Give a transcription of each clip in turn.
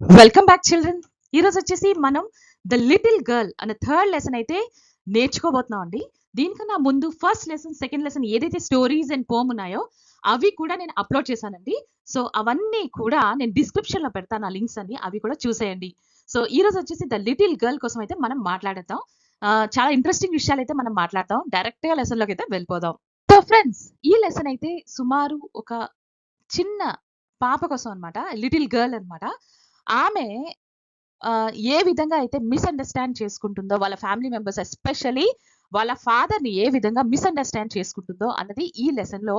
Welcome back children. ఈరోజు వచ్చేసి మనం ద లిటిల్ గర్ల్ అనే థర్డ్ లెసన్ అయితే నేర్చుకోబోతున్నాం అండి. దీనికన్నా ముందు ఫస్ట్ లెసన్, సెకండ్ లెసన్ ఏదైతే స్టోరీస్ అండ్ పోమ్ ఉన్నాయో అవి కూడా నేను అప్లోడ్ చేశానండి. సో అవన్నీ కూడా నేను డిస్క్రిప్షన్లో పెడతాను, ఆ లింక్స్ అన్ని, అవి కూడా చూసేయండి. సో ఈ రోజు వచ్చేసి ద లిటిల్ గర్ల్ కోసం అయితే మనం మాట్లాడేద్దాం. చాలా ఇంట్రెస్టింగ్ విషయాలు అయితే మనం మాట్లాడతాం. డైరెక్ట్గా లెసన్లోకి అయితే వెళ్ళిపోదాం. సో ఫ్రెండ్స్, ఈ లెసన్ అయితే సుమారు ఒక చిన్న పాప కోసం అనమాట, లిటిల్ గర్ల్ అనమాట. ఆమె ఏ విధంగా అయితే మిస్‌అండర్‌స్టాండ్ చేసుకుంటుందో, వాళ్ళ ఫ్యామిలీ మెంబర్స్ ఎస్పెషల్లీ వాళ్ళ ఫాదర్‌ని ఏ విధంగా మిస్‌అండర్‌స్టాండ్ చేసుకుంటుందో అన్నది ఈ లెసన్‌లో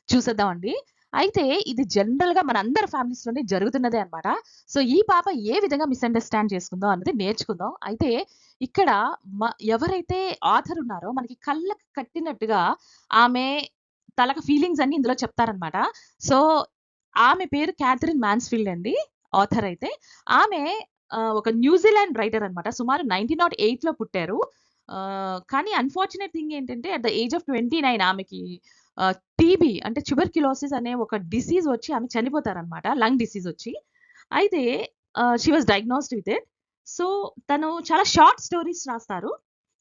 చూసేద్దామండి. అయితే ఇది జనరల్‌గా మనందరి ఫ్యామిలీస్‌లోనే జరుగుతున్నదే అన్నమాట. సో, ఈ పాప ఏ విధంగా మిస్‌అండర్‌స్టాండ్ చేసుకుందో అన్నది నేర్చుకుందాం. అయితే ఇక్కడ ఎవరైతే ఆథర్ ఉన్నారో మనకి కళ్ళకి కట్టినట్టుగా ఆమె తనకి ఫీలింగ్స్ అన్నీ ఇందులో చెప్తారన్నమాట. సో, ఆమె పేరు క్యాథరిన్ మాన్స్‌ఫీల్డ్ అండి, ఆథర్ అయితే. ఆమె ఒక న్యూజిలాండ్ రైటర్ అనమాట. సుమారు 1908లో పుట్టారు. కానీ అన్‌ఫార్చునేట్ థింగ్ ఏంటంటే అట్ ద ఏజ్ ఆఫ్ 29 ఆమెకి టీబీ అంటే ట్యూబర్క్యులోసిస్ అనే ఒక డిసీజ్ వచ్చి ఆమె చనిపోతారనమాట. లంగ్ డిసీజ్ వచ్చి. అయితే she was diagnosed with it. So, తను చాలా షార్ట్ స్టోరీస్ రాస్తారు.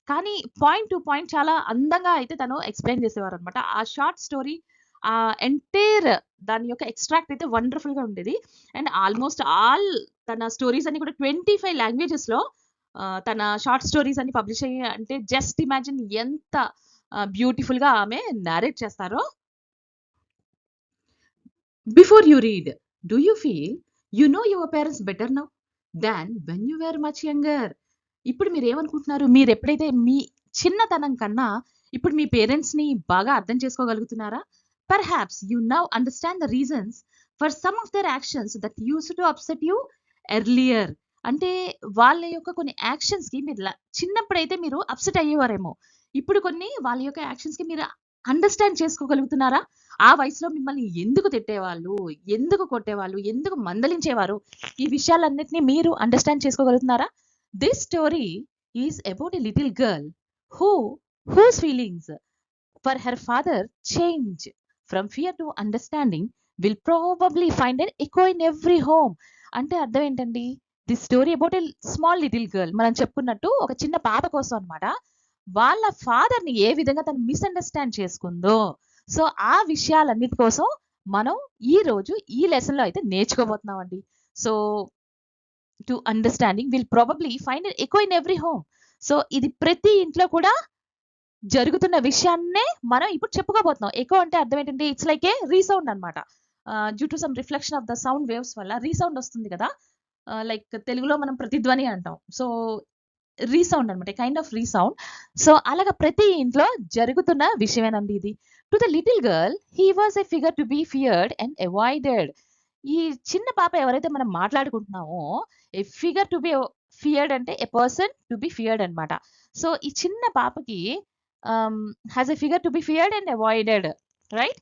కానీ పాయింట్ టు పాయింట్ చాలా అందంగా అయితే తను ఎక్స్‌ప్లెయిన్ చేసేవారనమాట. ఆ షార్ట్ స్టోరీ ఎంటైర్ దాని యొక్క ఎక్స్ట్రాక్ట్ అయితే వండర్‌ఫుల్‌గా ఉండేది. అండ్ ఆల్‌మోస్ట్ ఆల్ తన స్టోరీస్ అన్ని కూడా 25 లాంగ్వేజెస్‌లో తన షార్ట్ స్టోరీస్ అన్ని పబ్లిష్ అయ్యాయి. అంటే జస్ట్ ఇమాజిన్ ఎంత బ్యూటిఫుల్‌గా ఆమె నారేట్ చేస్తారో. Before you read, do you feel you know your parents better now than when you were much younger? ఇప్పుడు మీరేమనుకుంటున్నారు? మీరెప్పుడైతే మీ చిన్నతనం కన్నా ఇప్పుడు మీ పేరెంట్స్‌ని బాగా అర్థం చేసుకోగలుగుతున్నారా? Perhaps you now understand the reasons for some of their actions that used to upset you earlier. అంటే వాళ్ళ యొక్క కొన్ని యాక్షన్స్‌కి మీరు చిన్నప్పుడైతే మీరు అప్సెట్ అయ్యేవారేమో. ఇప్పుడు కొన్ని వాళ్ళ యొక్క యాక్షన్స్‌కి మీరు అండర్‌స్టాండ్ చేసుకోగలుగుతున్నారా? ఆ వయసులో మిమ్మల్ని ఎందుకు తిట్టేవాళ్ళు? ఎందుకు కొట్టేవాళ్ళు? ఎందుకు మందలించేవారు? ఈ విషయాలన్నిటిని మీరు understand చేసుకోగలుగుతున్నారా? This story is about a little girl who whose feelings for her father change from fear to understanding will probably find an echo in every home. అంటే అర్థం ఏంటండి? The story about a small little girl. మనం చెప్పుకున్నట్టు ఒక చిన్న పాప కోసం అన్నమాట. వాళ్ళ ఫాదర్‌ని ఏ విధంగా తను మిస్‌అండర్‌స్టాండ్ చేసుకుందో. సో, ఆ విషయాలన్నిటి కోసం మనం ఈరోజు ఈ లెసన్‌లో అయితే నేర్చుకోబోతున్నామండి. So, to understanding will probably find an echo in every home. So, ఇది ప్రతి ఇంట్లో కూడా జరుగుతున్న విషయాన్నే మనం ఇప్పుడు చెప్పుకోబోతున్నాం. ఎకో అంటే అర్థం ఏంటంటే ఇట్స్ లైక్ ఏ రీసౌండ్ అన్నమాట. Due to some reflection of the sound waves వల్ల రీసౌండ్ వస్తుంది కదా! లైక్ తెలుగులో మనం ప్రతిధ్వని అంటాం. సో, రీసౌండ్ అన్నమాట. Kind of resound. సో, అలాగా ప్రతి ఇంట్లో జరుగుతున్న విషయమేనండి ఇది. To the little girl he was a figure to be feared and avoided. ఈ చిన్న పాప ఎవరైతే మనం మాట్లాడుకుంటున్నామో, ఏ ఫిగర్ టు బి ఫియర్డ్ అంటే a person to be feared అన్నమాట. సో, ఈ చిన్న పాపకి has a figure to be feared and avoided, right?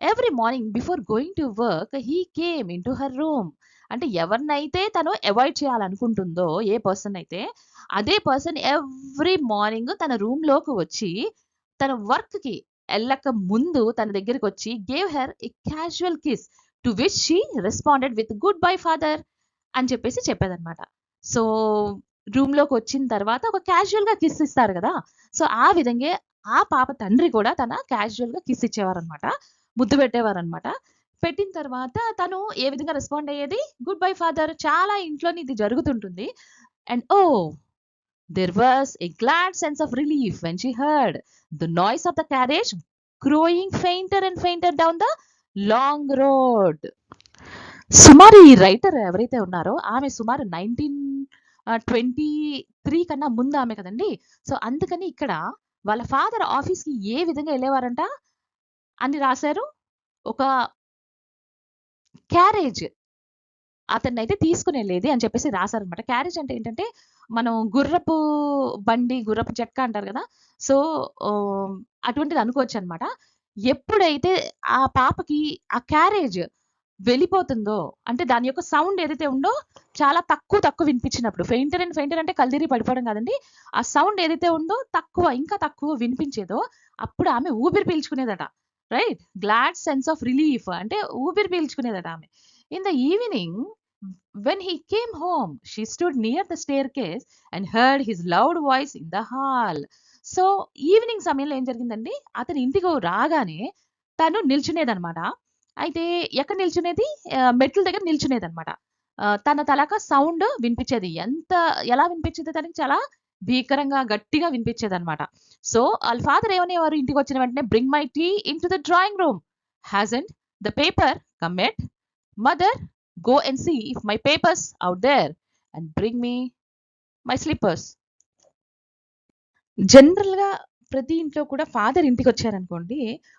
Every morning before going to work he came into her room. అంటే ఎవరినైతే తను అవాయిడ్ చేయాలనుకుంటుందో, ఏ person అయితే, అదే పర్సన్ ఎవ్రీ మార్నింగ్ తన రూమ్‌లోకి వచ్చి, తన వర్క్‌కి ఎళ్ళక ముందు తన దగ్గరికొచ్చి gave her a casual kiss to which she responded with goodbye father అని చెప్పేసి చెప్పేదన్నమాట. సో, రూమ్‌లోకొచ్చిన తర్వాత ఒక క్యాజువల్‌గా కిస్ ఇస్తారు గదా! సో, ఆ విధంగే ఆ పాప తండ్రి కూడా తన క్యాజువల్‌గా కిస్ ఇచ్చేవారన్నమాట. ముద్దు పెట్టేవారన్నమాట. పెట్టిన తర్వాత తను ఏ విధంగా రెస్పాండ్ అయ్యేది? Good bye father. చాలా ఇంట్లోని ఇది జరుగుతుంటుంది. And oh! there was a glad sense of relief when she heard the noise of the carriage growing fainter and fainter down the long road. సుమారు ఈ రైటర్ ఎవరైతే ఉన్నారో ఆమె సుమారు 1923 కన్నా ముందు ఆమె కదండీ! సో, అందుకని ఇక్కడ వాళ్ళ ఫాదర్ ఆఫీస్‌కి ఏ విధంగా ఎళ్ళేవారంట అని రాసారు. ఒక క్యారేజ్ అతన్నైతే తీసుకొనెళ్ళేది అని చెప్పేసి రాసారనమాట. క్యారేజ్ అంటే ఏంటంటే, మనం గుర్రపు బండి, గుర్రపు చెక్క అంటారు గదా! సో, అటువంటిది అనుకోవచ్చనమాట. ఎప్పుడైతే ఆ పాపకి ఆ క్యారేజ్ వెళ్ళిపోతుందో, అంటే దాని యొక్క సౌండ్ ఏదైతే ఉందో చాలా తక్కువ వినిపించినప్పుడు, ఫెయింటర్ అండ్ ఫెయింటర్ అంటే కళ్ళు తిరిగి పడిపోవడం కాదండి. ఆ సౌండ్ ఏదైతే ఉందో ఇంకా తక్కువ వినిపించేదో, అప్పుడు ఆమె ఊపిరి పీల్చుకునేదట. Right? Glad sense of relief అంటే ఊపిరి పీల్చుకునేదట ఆమె. In the evening When he came home, she stood near the staircase and heard his loud voice in the hall. So evening సమయంలో ఏం జరిగిందండి, అతను ఇంటికి రాగానే తను నిల్చునేదనమాట. అయితే ఎక్కడ నిల్చునేది? మెట్ల దగ్గర నిల్చునేదనమాట. తన తలక సౌండ్ వినిపించేది. ఎలా వినిపించేది తనకి? చాలా భీకరంగా, గట్టిగా వినిపించేదనమాట. సో ఆళ్ళ ఫాదర్ ఏమనేవారు ఇంటికొచ్చిన వెంటనే, "bring my tea into the drawing room. Hasn't the paper come yet? Mother, go and see if my papers out there and bring me my slippers." జనరల్‌గా ప్రతి ఇంట్లో కూడా ఫాదర్ ఇంటికొచ్చారనుకోండి,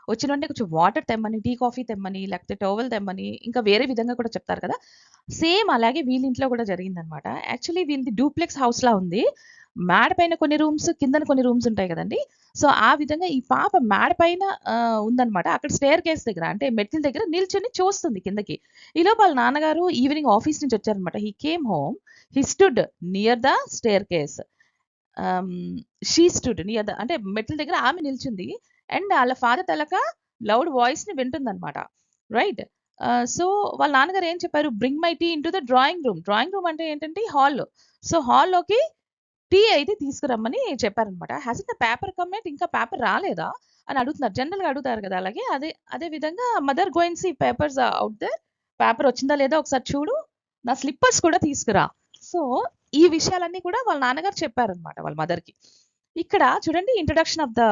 వచ్చిన వెంటనే కొంచెం వాటర్ తెమ్మని, టీ, కాఫీ తెమ్మని, లేకపోతే టవల్ తెమ్మని, ఇంకా వేరే విధంగా కూడా చెప్తారు కదా! సేమ్ అలాగే వీళ్ళ ఇంట్లో కూడా జరిగిందనమాట. యాక్చువల్లీ వీళ్ళది డూప్లెక్స్ హౌస్‌లా ఉంది. మేడ పైన కొన్ని రూమ్స్, కిందన కొన్ని రూమ్స్ ఉంటాయి కదండీ! సో, ఆ విధంగా ఈ పాప మేడ పైన ఉందనమాట. అక్కడ స్టెయిర్‌కేస్ దగ్గర, అంటే మెట్ల దగ్గర నిల్చొని చూస్తుంది కిందకి. ఈలోపు వాళ్ళ నాన్నగారు ఈవినింగ్ ఆఫీస్ నుంచి వచ్చారనమాట. He came home. He stood near the staircase. She stood near the, అంటే మెట్ల దగ్గర ఆమె నిల్చుంది. అండ్ ఆళ్ళ ఫాదర్ తలక లౌడ్ వాయిస్‌ని వింటుందనమాట. రైట్. సో, వాళ్ళ నాన్నగారు ఏం చెప్పారు? "Bring my tea into the drawing room." Drawing room అంటే ఏంటంటే హాల్. సో, హాల్‌లోకి టీ అయితే తీసుకురమ్మని చెప్పారనమాట. "Hasn't the paper come yet?" ఇంకా పేపర్ రాలేదా అని అడుగుతున్నారు. జనరల్‌గా అడుగుతారు కదా! అలాగే అదే విధంగా, "mother, go and see papers out there." Paper వచ్చిందా లేదా ఒకసారి చూడు. నా స్లిప్పర్స్ కూడా తీసుకురా. సో, ఈ విషయాలన్నీ కూడా వాళ్ళ నాన్నగారు చెప్పారనమాట వాళ్ళ మదర్‌కి. ఇక్కడ చూడండి, introduction of the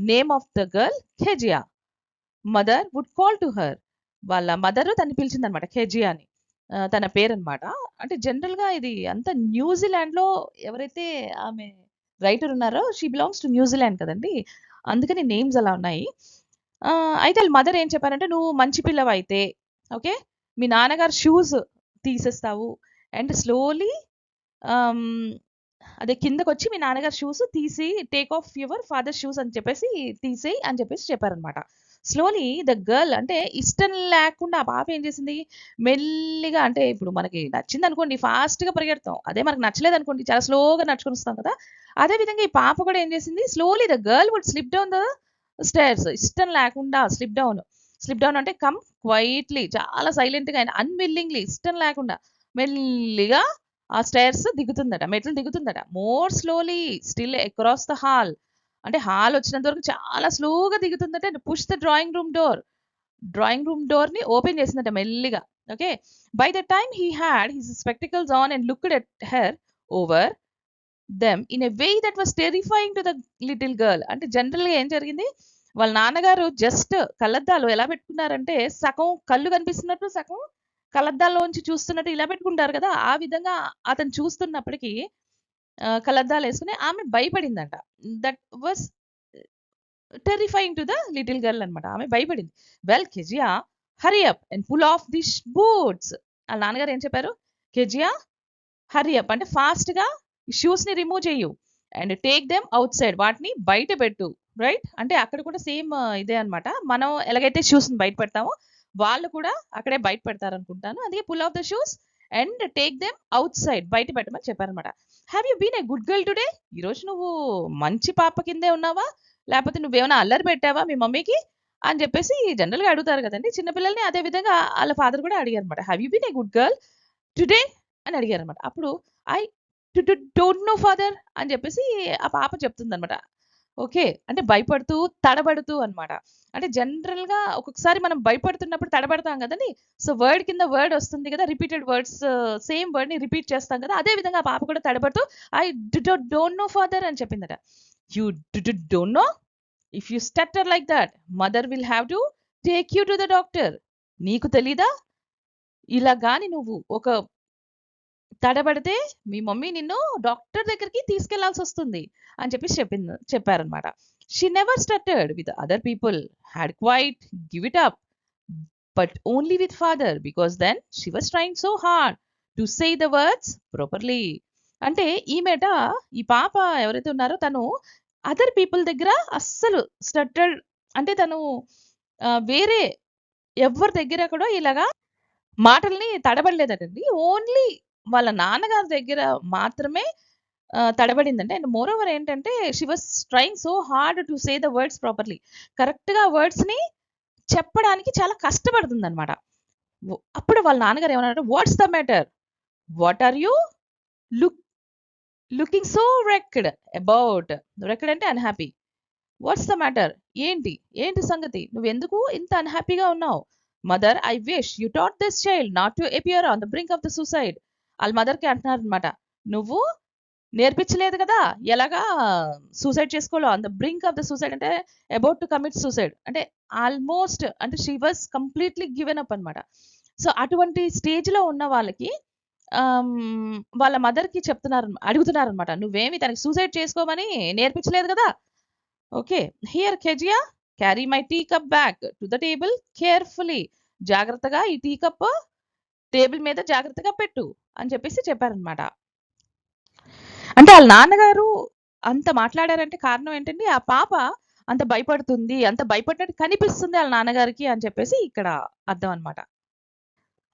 name of the girl Kezia. Mother would call to her. వాళ్ళ మదర్ తనని పిలిచిందనమాట కెజియా అని. తన పేరనమాట. అంటే జనరల్‌గా ఇది అంతా న్యూజిలాండ్‌లో ఎవరైతే ఆమె రైటర్ ఉన్నారో, షీ బిలాంగ్స్ టు న్యూజిలాండ్ కదండీ! అందుకని నేమ్స్ అలా ఉన్నాయి. అయితే ఆళ్ళ మదర్ ఏం చెప్పారంటే, "నువ్వు మంచి పిల్లవైతే, ఓకే, మీ నాన్నగారు షూస్ తీసేస్తావు అండ్ స్లోలీ ఆహ్, అదే కిందకొచ్చి మీ నాన్నగారి షూస్ తీసి, take off your father shoes అని చెప్పేసి, తీసేయి" అని చెప్పేసి చెప్పారనమాట. స్లోలీ ద గర్ల్, అంటే ఇష్టం లేకుండా ఆ పాప ఏం చేసింది, మెల్లిగా, అంటే ఇప్పుడు మనకి నచ్చిందనుకోండి ఫాస్ట్‌గా పరిగెడతాం. అదే మనకు నచ్చలేదనుకోండి చాలా స్లోగా నడుచుకొని వస్తాం కదా! అదే విధంగా ఈ పాప కూడా ఏం చేసింది, slowly the girl would slip down the stairs. ఇష్టం లేకుండా స్లిప్ డౌన్. స్లిప్ డౌన్ అంటే కమ్ క్వైట్‌లీ, చాలా సైలెంట్‌గా అండ్ అన్‌విల్లింగ్‌లీ, ఇష్టం లేకుండా మెల్లిగా ఆ స్టైర్స్ దిగుతుందట. మెట్లు దిగుతుందట. More slowly still across the hall. అంటే హాల్ వచ్చినంత వరకు చాలా స్లోగా దిగుతుందట. And push the drawing room door. Drawing room డోర్‌ని ఓపెన్ చేసిందట మెల్లిగా. Okay. By the time he had his spectacles on and looked at her over them in a way that was terrifying to the little girl. అంటే జనరల్‌గా ఏం జరిగింది, వాళ్ళ నాన్నగారు just కళ్ళద్దాలు ఎలా పెట్టుకున్నారంటే, సగం కళ్ళు కనిపిస్తున్నట్టు, సగం కళ్ళద్దాల్లోంచి చూస్తున్నట్టు ఇలా పెట్టుకుంటారు కదా! ఆ విధంగా అతను చూస్తున్నప్పటికి కళ్ళద్దాలేసుకొని ఆమె భయపడిందంట. That was terrifying to the little girl అనమాట. ఆమె భయపడింది. "Well Kezia, hurry up and pull off this boots." ఆళ్ళ నాన్నగారు ఏం చెప్పారు? "కెజియా, హర్రీ అప్ అంటే ఫాస్ట్‌గా షూస్‌ని రిమూవ్ చెయ్యు. And take them outside. వాటిని బయట పెట్టు." రైట్? అంటే అక్కడ కూడా సేమ్ ఇదే అన్నమాట. మనం ఎలాగైతే షూస్‌ని బయట పెడతామో, వాళ్ళు కూడా అక్కడే బయట పెడతారనుకుంటాను. అందుకే pull off the shoes and take them outside. బయట పెట్టమని చెప్పారన్నమాట. "Have you been a good girl today?" ఈరోజు నువ్వు మంచి పాప కిందే ఉన్నావా? లేపోతే నువ్వేమైనా అల్లరి పెట్టావా మీ మమ్మీకి? అని చెప్పేసి జనరల్‌గా అడుగుతారు కదండీ! చిన్న పిల్లల్ని అదే విధంగా ఆళ్ళ ఫాదర్ కూడా అడిగారన్నమాట. "Have you been a good girl today?" అని అడిగారన్నమాట. అప్పుడు ఐ డోంట్ నో ఫాదర్ అని చెప్పేసి ఆ పాప చెప్తుందన్నమాట. ఓకే. అంటే భయపడుతూ, తడబడుతూ అన్నమాట. అంటే జనరల్‌గా ఒక్కొక్కసారి మనం భయపడుతున్నప్పుడు తడబడతాం గదండీ! సో, వర్డ్ కింద వర్డ్ వస్తుంది గదా! రిపీటెడ్ వర్డ్స్, సేమ్ వర్డ్‌ని రిపీట్ చేస్తాం గదా! అదే విధంగా ఆ పాప కూడా తడబడుతూ, ఐ డోంట్ నో ఫాదర్ అని చెప్పిందట. "You don't know? If you stutter like that, mother will have to take you to the doctor." నీకు తెలీదా? ఇలా గాని నువ్వు ఒక తడబడితే మీ మమ్మీ నిన్ను డాక్టర్ దగ్గరికి తీసుకెళ్లాల్సొస్తుంది అని చెప్పారనమాట. She never stuttered with other people, had quite give it up, but only with father because then she was trying so hard to say the words properly. అంటే ఈమెట, ఈ పాప ఎవరైతే ఉన్నారో తను అదర్ పీపుల్ దగ్గర అస్సలు స్టటర్డ్, అంటే తను వేరే ఎవ్వరి దగ్గర కూడా ఇలాగా మాటల్ని తడబడలేదటండి. ఓన్లీ వాళ్ళ నాన్నగారి దగ్గర మాత్రమే తడబడిందంట. అండ్ మోరోవర్ ఏంటంటే, she was trying so hard to say the words properly. కరెక్ట్‌గా వర్డ్స్‌ని చెప్పడానికి చాలా కష్టపడుతుందనమాట. అప్పుడు వాళ్ళ నాన్నగారు ఏమన్నారు, what's the matter, what are you look looking so wrecked about. Wrecked అంటే అన్హ్యాపీ. వాట్స్ ద మ్యాటర్, ఏంటి ఏంటి సంగతి, నువ్వెందుకు ఇంత అన్హ్యాపీగా ఉన్నావు? Mother, I wish you taught this child not to appear on the brink of the suicide. వాళ్ళ మదర్కి అంటున్నారు అనమాట, నువ్వు నేర్పించలేదు కదా ఎలాగా సూసైడ్ చేసుకోవాలో. On the brink of the suicide అంటే అబౌట్ టు కమిట్ సూసైడ్, అంటే ఆల్మోస్ట్ అంటే she was completely given up అనమాట. సో అటువంటి స్టేజ్లో ఉన్న వాళ్ళకి వాళ్ళ మదర్కి అడుగుతున్నారు అనమాట, నువ్వేమి తనకి సూసైడ్ చేసుకోమని నేర్పించలేదు కదా. Okay, here Kezia, carry my tea cup back to the table carefully. జాగ్రత్తగా ఈ టీ కప్ టేబుల్ మీద జాగ్రత్తగా పెట్టు అని చెప్పేసి చెప్పారనమాట. అంటే వాళ్ళ నాన్నగారు అంత మాట్లాడారంటే కారణం ఏంటండి, ఆ పాప అంత భయపడుతుంది, అంత భయపడినట్టు కనిపిస్తుంది వాళ్ళ నాన్నగారికి అని చెప్పేసి ఇక్కడ అర్థం అనమాట.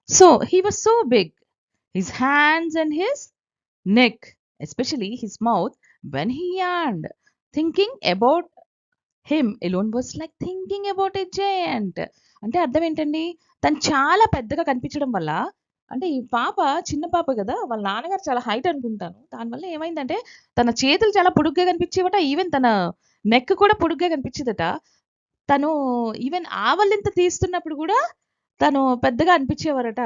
So he was so big, his hands and his neck, especially his mouth when he yawned. Thinking about him alone was like thinking about a giant. అంటే అర్థం ఏంటండి, తను చాలా పెద్దగా కనిపించడం వల్ల, అంటే ఈ పాప చిన్న పాప కదా, వాళ్ళ నాన్నగారు చాలా హైట్ అనుకుంటాను, దానివల్ల ఏమైందంటే తన చేతులు చాలా పొడుగ్గా కనిపించేవట, ఈవెన్ తన నెక్ కూడా పొడుగ్గా కనిపించేదట. తను ఈవెన్ ఆవలింత తీస్తున్నప్పుడు కూడా తను పెద్దగా అనిపించేవారట.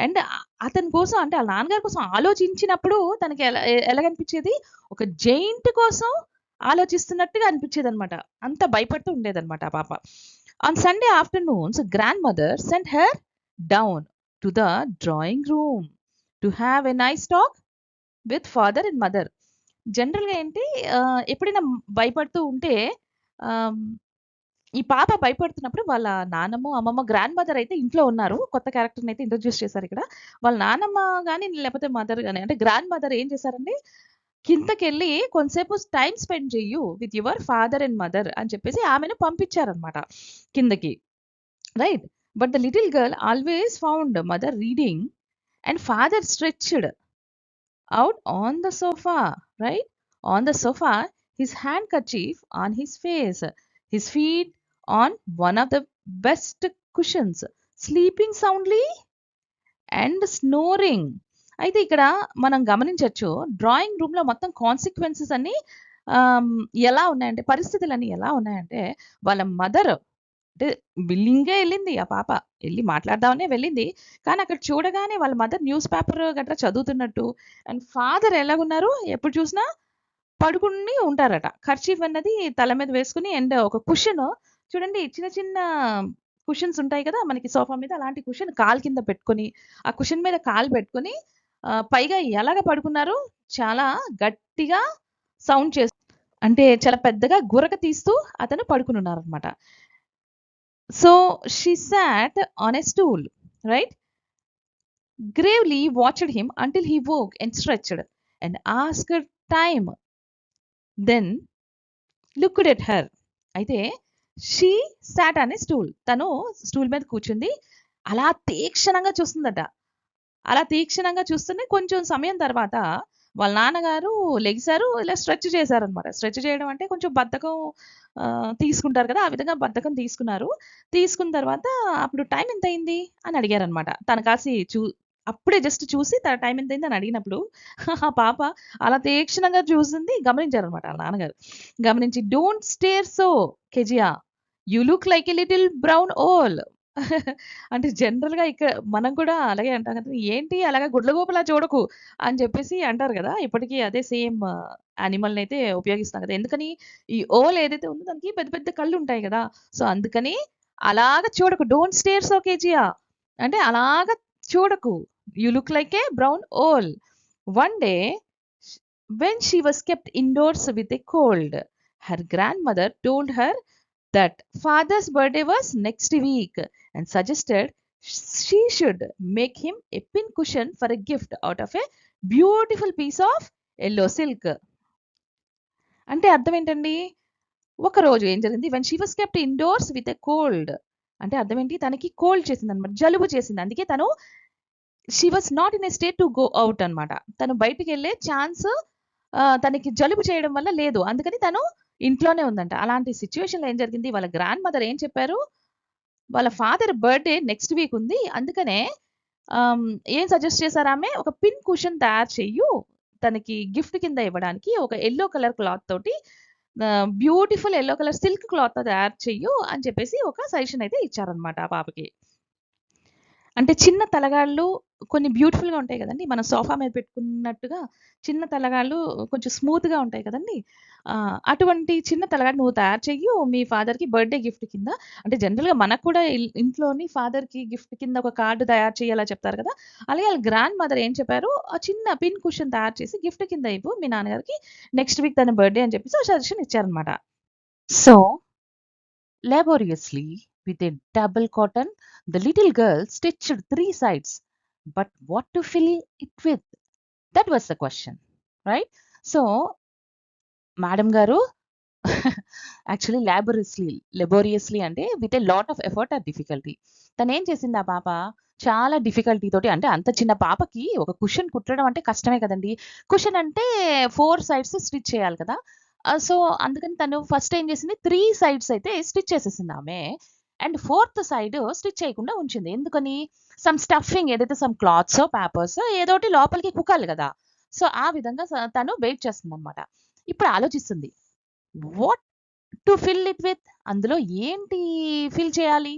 అండ్ అతని కోసం, అంటే వాళ్ళ నాన్నగారి కోసం ఆలోచించినప్పుడు తనకి ఎలా కనిపించేది, ఒక జైంట్ కోసం ఆలోచిస్తున్నట్టుగా అనిపించేది అనమాట. అంత భయపడుతూ ఉండేదన్నమాట ఆ పాప. On Sunday afternoons grand mother sent her down to the drawing room to have a nice talk with father and mother. జనరల్గా ఏంటి, ఎప్పుడైనా భయపడుతూ ఉంటే ఈ పాప భయపడుతున్నప్పుడు వాళ్ళ నానమ్మ, అమ్మమ్మ, గ్రాండ్ మదర్ అయితే ఇంట్లో ఉన్నారు. కొత్త క్యారెక్టర్‌ని అయితే ఇంట్రొడ్యూస్ చేశారు ఇక్కడ. వాళ్ళ నానమ్మ గాని, లేకపోతే మదర్ గాని, అంటే గ్రాండ్ మదర్ ఏం చేశారండి, కిందకెళ్ళి కొంతసేపు టైమ్ స్పెండ్ చెయ్యు with your father and mother అని చెప్పేసి ఆమెను పంపించారనమాట కిందకి. Right, but the little girl always found mother reading and father stretched out on the sofa, right? On the sofa, his handkerchief on his face, his feet on one of the best cushions, sleeping soundly and snoring. అయితే ఇక్కడ మనం గమనించవచ్చు, drawing రూమ్లో మొత్తం consequences అన్ని ఎలా ఉన్నాయంటే, పరిస్థితులన్నీ ఎలా ఉన్నాయంటే, వాళ్ళ మదర్ అంటే విల్లింగే వెళ్ళింది ఆ పాప, వెళ్ళి మాట్లాడదామనే వెళ్ళింది. కానీ అక్కడ చూడగానే వాళ్ళ మదర్ న్యూస్ పేపర్ గట్రా చదువుతున్నట్టు, అండ్ ఫాదర్ ఎలాగున్నారు, ఎప్పుడు చూసినా పడుకుని ఉంటారట. కర్చీఫ్ అన్నది తల మీద వేసుకుని, అండ్ ఒక కుషన్ చూడండి, చిన్న చిన్న కుషన్స్ ఉంటాయి కదా మనకి సోఫా మీద, అలాంటి కుషన్ కాలు కింద పెట్టుకొని, ఆ కుషన్ మీద కాలు పెట్టుకొని, పైగా ఎలాగ పడుకున్నారు, చాలా గట్టిగా సౌండ్ చేస్తూ, అంటే చాలా పెద్దగా గురక తీస్తూ అతను పడుకుని ఉన్నారనమాట. So she sat on a stool, right? Gravely watched him until he woke and stretched and asked time. Then looked at her. అయితే షీ సాట్ అనే స్టూల్, తను స్టూల్ మీద కూర్చుంది, అలా తీక్షణంగా చూస్తుందట. అలా తీక్షణంగా చూస్తూనే కొంచెం సమయం తర్వాత వాళ్ళ నాన్నగారు లెగిసారు, ఇలా స్ట్రెచ్ చేశారనమాట. స్ట్రెచ్ చేయడం అంటే కొంచెం బద్ధకం తీసుకుంటారు కదా, ఆ విధంగా బద్ధకం తీసుకున్నారు. తీసుకున్న తర్వాత అప్పుడు టైం ఎంత అయింది అని అడిగారనమాట. తను కాసి అప్పుడే జస్ట్ చూసి తన టైం ఎంత అయింది అని అడిగినప్పుడు ఆ పాప అలా తీక్షణంగా చూసింది, గమనించారనమాట వాళ్ళ నాన్నగారు. గమనించి, don't stare so Kezia, you look like a little brown owl. అంటే జనరల్‌గా ఇక్కడ మనం కూడా అలాగే అంటాం కదా, ఏంటి అలాగా గుడ్లగూబలా చూడకు అని చెప్పేసి అంటారు కదా. ఇప్పటికీ అదే సేమ్ యానిమల్‌నైతే ఉపయోగిస్తాం కదా. ఎందుకని, ఈ ఓల్ ఏదైతే ఉందో దానికి పెద్ద పెద్ద కళ్ళుంటాయి కదా. సో అందుకని అలాగ చూడకు, డోంట్ స్టేర్ సో కేజియా, అంటే అలాగ చూడకు, you look like a brown owl. One day when she was kept indoors with a cold, her grand mother told her that father's birthday was next week and suggested she should make him a pin cushion for a gift out of a beautiful piece of yellow silk. అంటే అర్థం ఏంటండి, ఒక రోజు ఏం జరిగింది, when she was kept indoors with a cold, అంటే అర్థం ఏంటి, తనకి కోల్డ్ చేసింది అనమాట, జలుబు చేసింది. అందుకే తను she was not in a state to go out అనమాట. తను బయటికి వెళ్ళే ఛాన్స్ తనకి జలుబు చేయడం వల్ల లేదు, అందుకని తను ఇంట్లోనే ఉందంట. అలాంటి సిచ్యువేషన్‌లో ఏం జరిగింది, వాళ్ళ గ్రాండ్ మదర్ ఏం చెప్పారు, వాళ్ళ ఫాదర్ బర్త్డే నెక్స్ట్ వీక్ ఉంది. అందుకనే ఏం సజెస్ట్ చేశారు ఆమె, ఒక పిన్ కుషన్ తయారు చెయ్యు తనకి గిఫ్ట్ కింద ఇవ్వడానికి. ఒక యెల్లో కలర్ క్లాత్ తోటి బ్యూటిఫుల్ యెల్లో కలర్ సిల్క్ క్లాత్‌తో తయారు చెయ్యు అని చెప్పేసి ఒక సజెషన్ అయితే ఇచ్చారనమాట ఆ పాపకి. అంటే చిన్న తలగాళ్ళు కొన్ని బ్యూటిఫుల్‌గా ఉంటాయి గదండీ! మనం సోఫా మీద పెట్టుకున్నట్టుగా చిన్న తలగాళ్ళు కొంచెం స్మూత్‌గా ఉంటాయి కదండీ! అటువంటి చిన్న తలగాడు నువ్వు తయారు చెయ్యు మీ ఫాదర్‌కి బర్త్‌డే గిఫ్ట్ కింద. అంటే జనరల్‌గా మనకు కూడా ఇంట్లోని ఫాదర్‌కి గిఫ్ట్ కింద ఒక కార్డ్ తయారు చెయ్యి అలా చెప్తారు కదా! అలాగే ఆళ్ళ గ్రాండ్ మదర్ ఏం చెప్పారు, ఆ చిన్న పిన్ కుషన్ తయారు చేసి గిఫ్ట్ కింద ఇవ్వు మీ నాన్నగారికి. నెక్స్ట్ వీక్ తన బర్త్‌డే అని చెప్పేసి ఒక సజెషన్ ఇచ్చారనమాట. So laboriously, with a double cotton, the little girl stitched three sides. But what to fill it with? That was the question, right? So, Madam Garu, actually laboriously అంటే with a lot of effort or difficulty. తనేం చేసింది ఆ పాప, చాలా difficulty తోటి, అంటే అంత చిన్న పాపకి ఒక కుషన్ కుట్టడం అంటే కష్టమే కదండీ! కుషన్ అంటే 4 సైడ్స్ స్టిచ్ చేయాలి కదా! సో, అందుకని తను ఫస్ట్ ఏం చేసింది, 3 సైడ్స్ అయితే స్టిచ్ చేసేసింది ఆమె. అండ్ ఫోర్త్ సైడ్ స్టిచ్ చేయకుండా ఉంచింది. ఎందుకని? సమ్ స్టఫింగ్ ఏదైతే సమ్ క్లాత్సో, పేపర్సో ఏదోటి లోపలికి కుక్కాలి గదా! సో, ఆ విధంగా తను వెయిట్ చేస్తుందనమాట. ఇప్పుడు ఆలోచిస్తుంది. What to fill it with, అందులో ఏంటి ఫిల్ చేయాలి?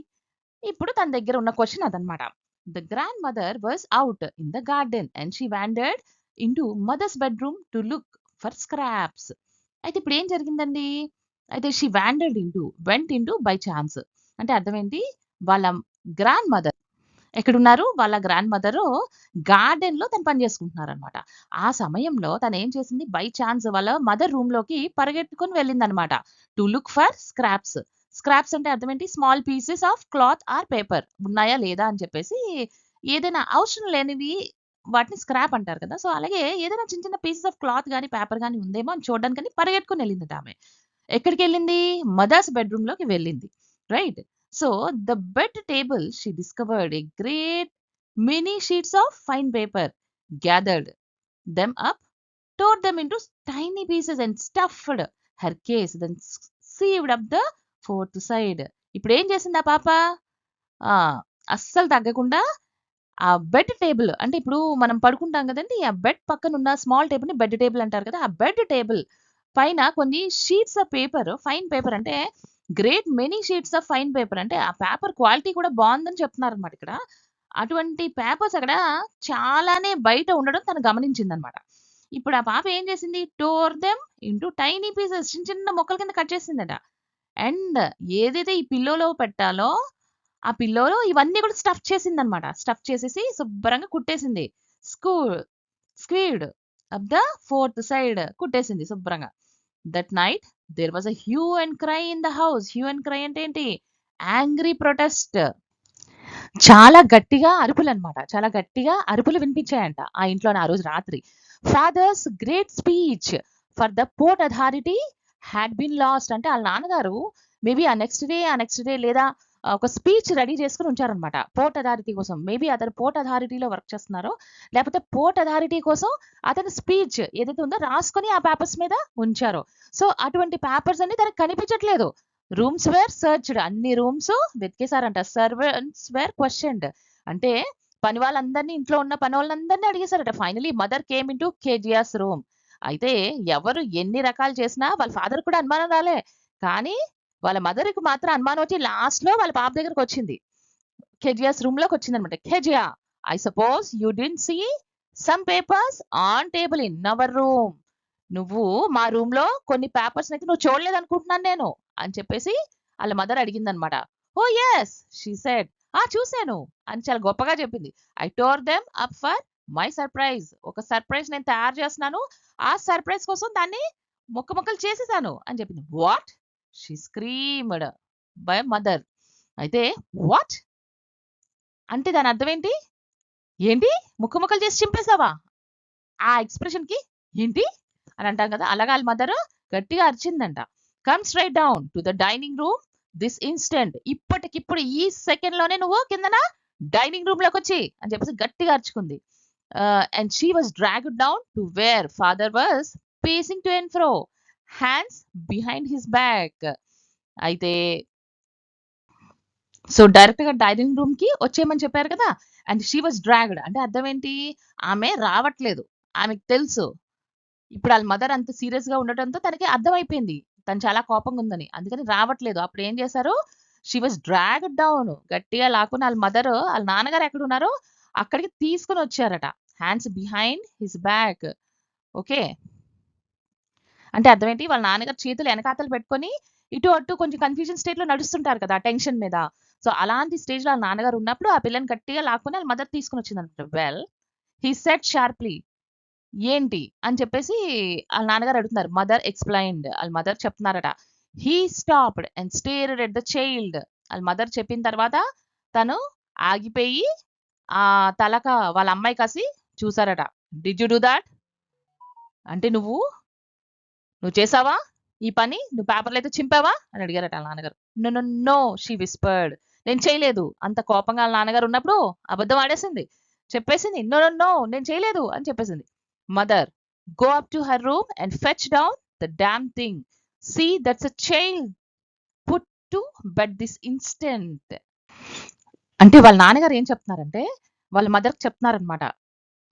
ఇప్పుడు తన దగ్గర ఉన్న క్వెషన్ అదనమాట. The grand mother was out in the garden and she wandered into mother's bedroom to look for scraps. అయితే ఇప్పుడేం జరిగిందండి? అయితే she went into by chance. అంటే అర్థం ఏంటి? వాళ్ళ గ్రాండ్ మదర్ ఎక్కడున్నారు? వాళ్ళ గ్రాండ్ మదరు గార్డెన్‌లో తను పని చేసుకుంటున్నారనమాట. ఆ సమయంలో తనేం చేసింది, బై ఛాన్స్ వాళ్ళ మదర్ రూమ్‌లోకి పరిగెత్తుకొని వెళ్ళిందనమాట. To look for scraps. Scraps అంటే అర్థం ఏంటి? Small pieces of cloth or paper ఉన్నాయా లేదా అని చెప్పేసి, ఏదైనా అవసరం లేనివి వాటిని స్క్రాప్ అంటారు కదా! సో, అలాగే ఏదైనా చిన్న చిన్న పీసెస్ ఆఫ్ క్లాత్ గాని, పేపర్ గాని ఉందేమో అని చూడడానికని పరిగెట్టుకొని వెళ్ళిందట ఆమె. ఎక్కడికెళ్ళింది? మదర్స్ బెడ్‌రూమ్‌లోకి వెళ్ళింది. Right. So, the bed table she discovered a great many sheets of fine paper, gathered them up, tore them into tiny pieces and stuffed her case, then sewed up the fourth side. ఇప్పుడేం చేసింది ఆ పాప? ఆ! అస్సలు తగ్గకుండా ఆ bed table అంటే ఇప్పుడు మనం పడుకుంటాం గదండీ! ఆ బెడ్ పక్కనున్న స్మాల్ టేబుల్‌ని బెడ్ టేబుల్ అంటారు కదా! ఆ బెడ్ టేబుల్ పైన కొన్ని sheets of paper, fine paper అంటే great many sheets of fine paper అంటే ఆ పేపర్ క్వాలిటీ కూడా బావుందని చెప్తున్నారనమాట ఇక్కడ. అటువంటి పేపర్స్ అక్కడ చాలానే బయట ఉండడం తను గమనించిందనమాట. ఇప్పుడు ఆ పాప ఏం చేసింది? టోర్ దెమ్ ఇంటూ టైనీ పీసెస్, చిన్న చిన్న ముక్కల కింద కట్ చేసిందట. అండ్ ఏదైతే ఈ పిల్లోలో పెట్టాలో, ఆ పిల్లోలో ఇవన్నీ కూడా స్టఫ్ చేసిందనమాట. స్టఫ్ చేసేసి శుభ్రంగా కుట్టేసింది. Screw screwed up the fourth side కుట్టేసింది శుభ్రంగా. That night there was a hue and cry in the house. Hue and cry అంటే ఏంటి? Angry protest. చాలా గట్టిగా అరుపులనమాట. చాలా గట్టిగా అరుపులు వినిపించాయంట ఆ ఇంట్లోనే ఆ రోజు రాత్రి. Father's great speech for the port authority had been lost. అంటే ఆళ్ళ నాన్నగారు మేబీ ఆ నెక్స్ట్ డే లేదా ఒక స్పీచ్ రెడీ చేసుకొని ఉంచారనమాట. పోర్ట్ అథారిటీ కోసం. మేబీ అతను పోర్ట్ అథారిటీలో వర్క్ చేస్తున్నారో, లేకపోతే పోర్ట్ అథారిటీ కోసం అతని స్పీచ్ ఏదైతే ఉందో రాసుకొని ఆ పేపర్స్ మీద ఉంచారో. సో, అటువంటి పేపర్స్ అన్ని తనకు కనిపించట్లేదు. Rooms were searched. అన్ని రూమ్స్ వెతికేసారంట. Servants were questioned. అంటే పని వాళ్ళందరిని, ఇంట్లో ఉన్న పనోళ్ళందరిని అడిగేసారట. Finally mother came into Kezia's room. అయితే ఎవరు ఎన్ని రకాలు చేసినా వాళ్ళ ఫాదర్ కూడా అనుమానం రాలే. కానీ వాళ్ళ మదర్‌కి మాత్రం అనుమానం వచ్చి లాస్ట్‌లో వాళ్ళ పాప దగ్గరకొచ్చింది. కేజియాస్ రూమ్‌లోకొచ్చిందనమాట. "Kezia, I suppose you didn't see some papers on table in our room." నువ్వు మా రూమ్‌లో కొన్ని పేపర్స్‌నయితే నువ్వు చూడలేదనుకుంటున్నాను నేను అని చెప్పేసి ఆళ్ళ మదర్ అడిగిందనమాట. ఓహ్! Yes she said. ఆ! చూసాను అని చాలా గొప్పగా చెప్పింది. I tore them up for my surprise. ఒక సర్ప్రైజ్ నేను తయారు చేస్తున్నాను. ఆ సర్ప్రైజ్ కోసం దాన్ని ముక్కలు చేసేసాను అని చెప్పింది. What? She screamed by mother. అయితే వాట్? అంటే దాని అర్థం ఏంటి? ఏంటి? ముక్కలు చేసి చింపేసావా? ఆ ఎక్స్‌ప్రెషన్‌కి ఏంటి? అని అంటాం కదా! అలాగా ఆళ్ళ మదరు గట్టిగా అరిచిందంట. Come straight down to the dining room this instant. ఇప్పటికిప్పుడు ఈ సెకండ్‌లోనే నువ్వు కిందన డైనింగ్ రూమ్‌లోకొచ్చెయి అని చెప్పేసి గట్టిగా అరుచుకుంది. And she was dragged down to where father was pacing to and fro, hands behind his back. అయితే సో డైరెక్ట్ గా డైనింగ్ రూమ్ కి వచ్చేయమని చెప్పారు కదా. అండ్ షీ వాజ్ డ్రాగ్డ్ అంటే అర్థం ఏంటి, ఆమె రావట్లేదు, ఆమెకు తెలుసు ఇప్పుడు వాళ్ళ మదర్ అంత సీరియస్ గా ఉండటంతో తనకి అర్థమైపోయింది తను చాలా కోపంగా ఉందని, అందుకని రావట్లేదు. అప్పుడు ఏం చేశారు, షీ వాజ్ డ్రాగ్డ్ డౌన్, గట్టిగా లాక్కుని వాళ్ళ మదర్ వాళ్ళ నాన్నగారు ఎక్కడ ఉన్నారో అక్కడికి తీసుకుని వచ్చారట, hands behind his back. Okay, అంటే అర్థం ఏంటి, వాళ్ళ నాన్నగారు చేతులు వెనకాతలు పెట్టుకొని ఇటు అటు కొంచెం కన్ఫ్యూజన్ స్టేట్ లో నడుస్తుంటారు కదా టెన్షన్ మీద. సో అలాంటి స్టేజ్ లో వాళ్ళ నాన్నగారు ఉన్నప్పుడు ఆ పిల్లని గట్టిగా లాక్కుని వాళ్ళ మదర్ తీసుకుని వచ్చింది అనమాట. వెల్ హీ సెడ్ షార్ప్లీ, ఏంటి అని చెప్పేసి వాళ్ళ నాన్నగారు అడుగుతున్నారు. మదర్ ఎక్స్‌ప్లెయిన్డ్, వాళ్ళ మదర్ చెప్తున్నారట. He stopped and stared at the child. వాళ్ళ మదర్ చెప్పిన తర్వాత తను ఆగిపోయి ఆ తలక వాళ్ళ అమ్మాయి కసి చూసారట. డిడ్ యు డూ థాట్, అంటే నువ్వు చేసావా ఈ పని, నువ్వు పేపర్లు అయితే చింపావా అని అడిగారట వాళ్ళ నాన్నగారు. No no no she whispered, నేను చేయలేదు. అంత కోపంగా వాళ్ళ నాన్నగారు ఉన్నప్పుడు అబద్ధం ఆడేసింది, చెప్పేసింది నో నో నో నేను చేయలేదు అని చెప్పేసింది. Mother, go up to her room and fetch down the damn thing, see that's a child, put to bed this instant. అంటే వాళ్ళ నాన్నగారు ఏం చెప్తున్నారంటే వాళ్ళ మదర్కి చెప్తున్నారనమాట.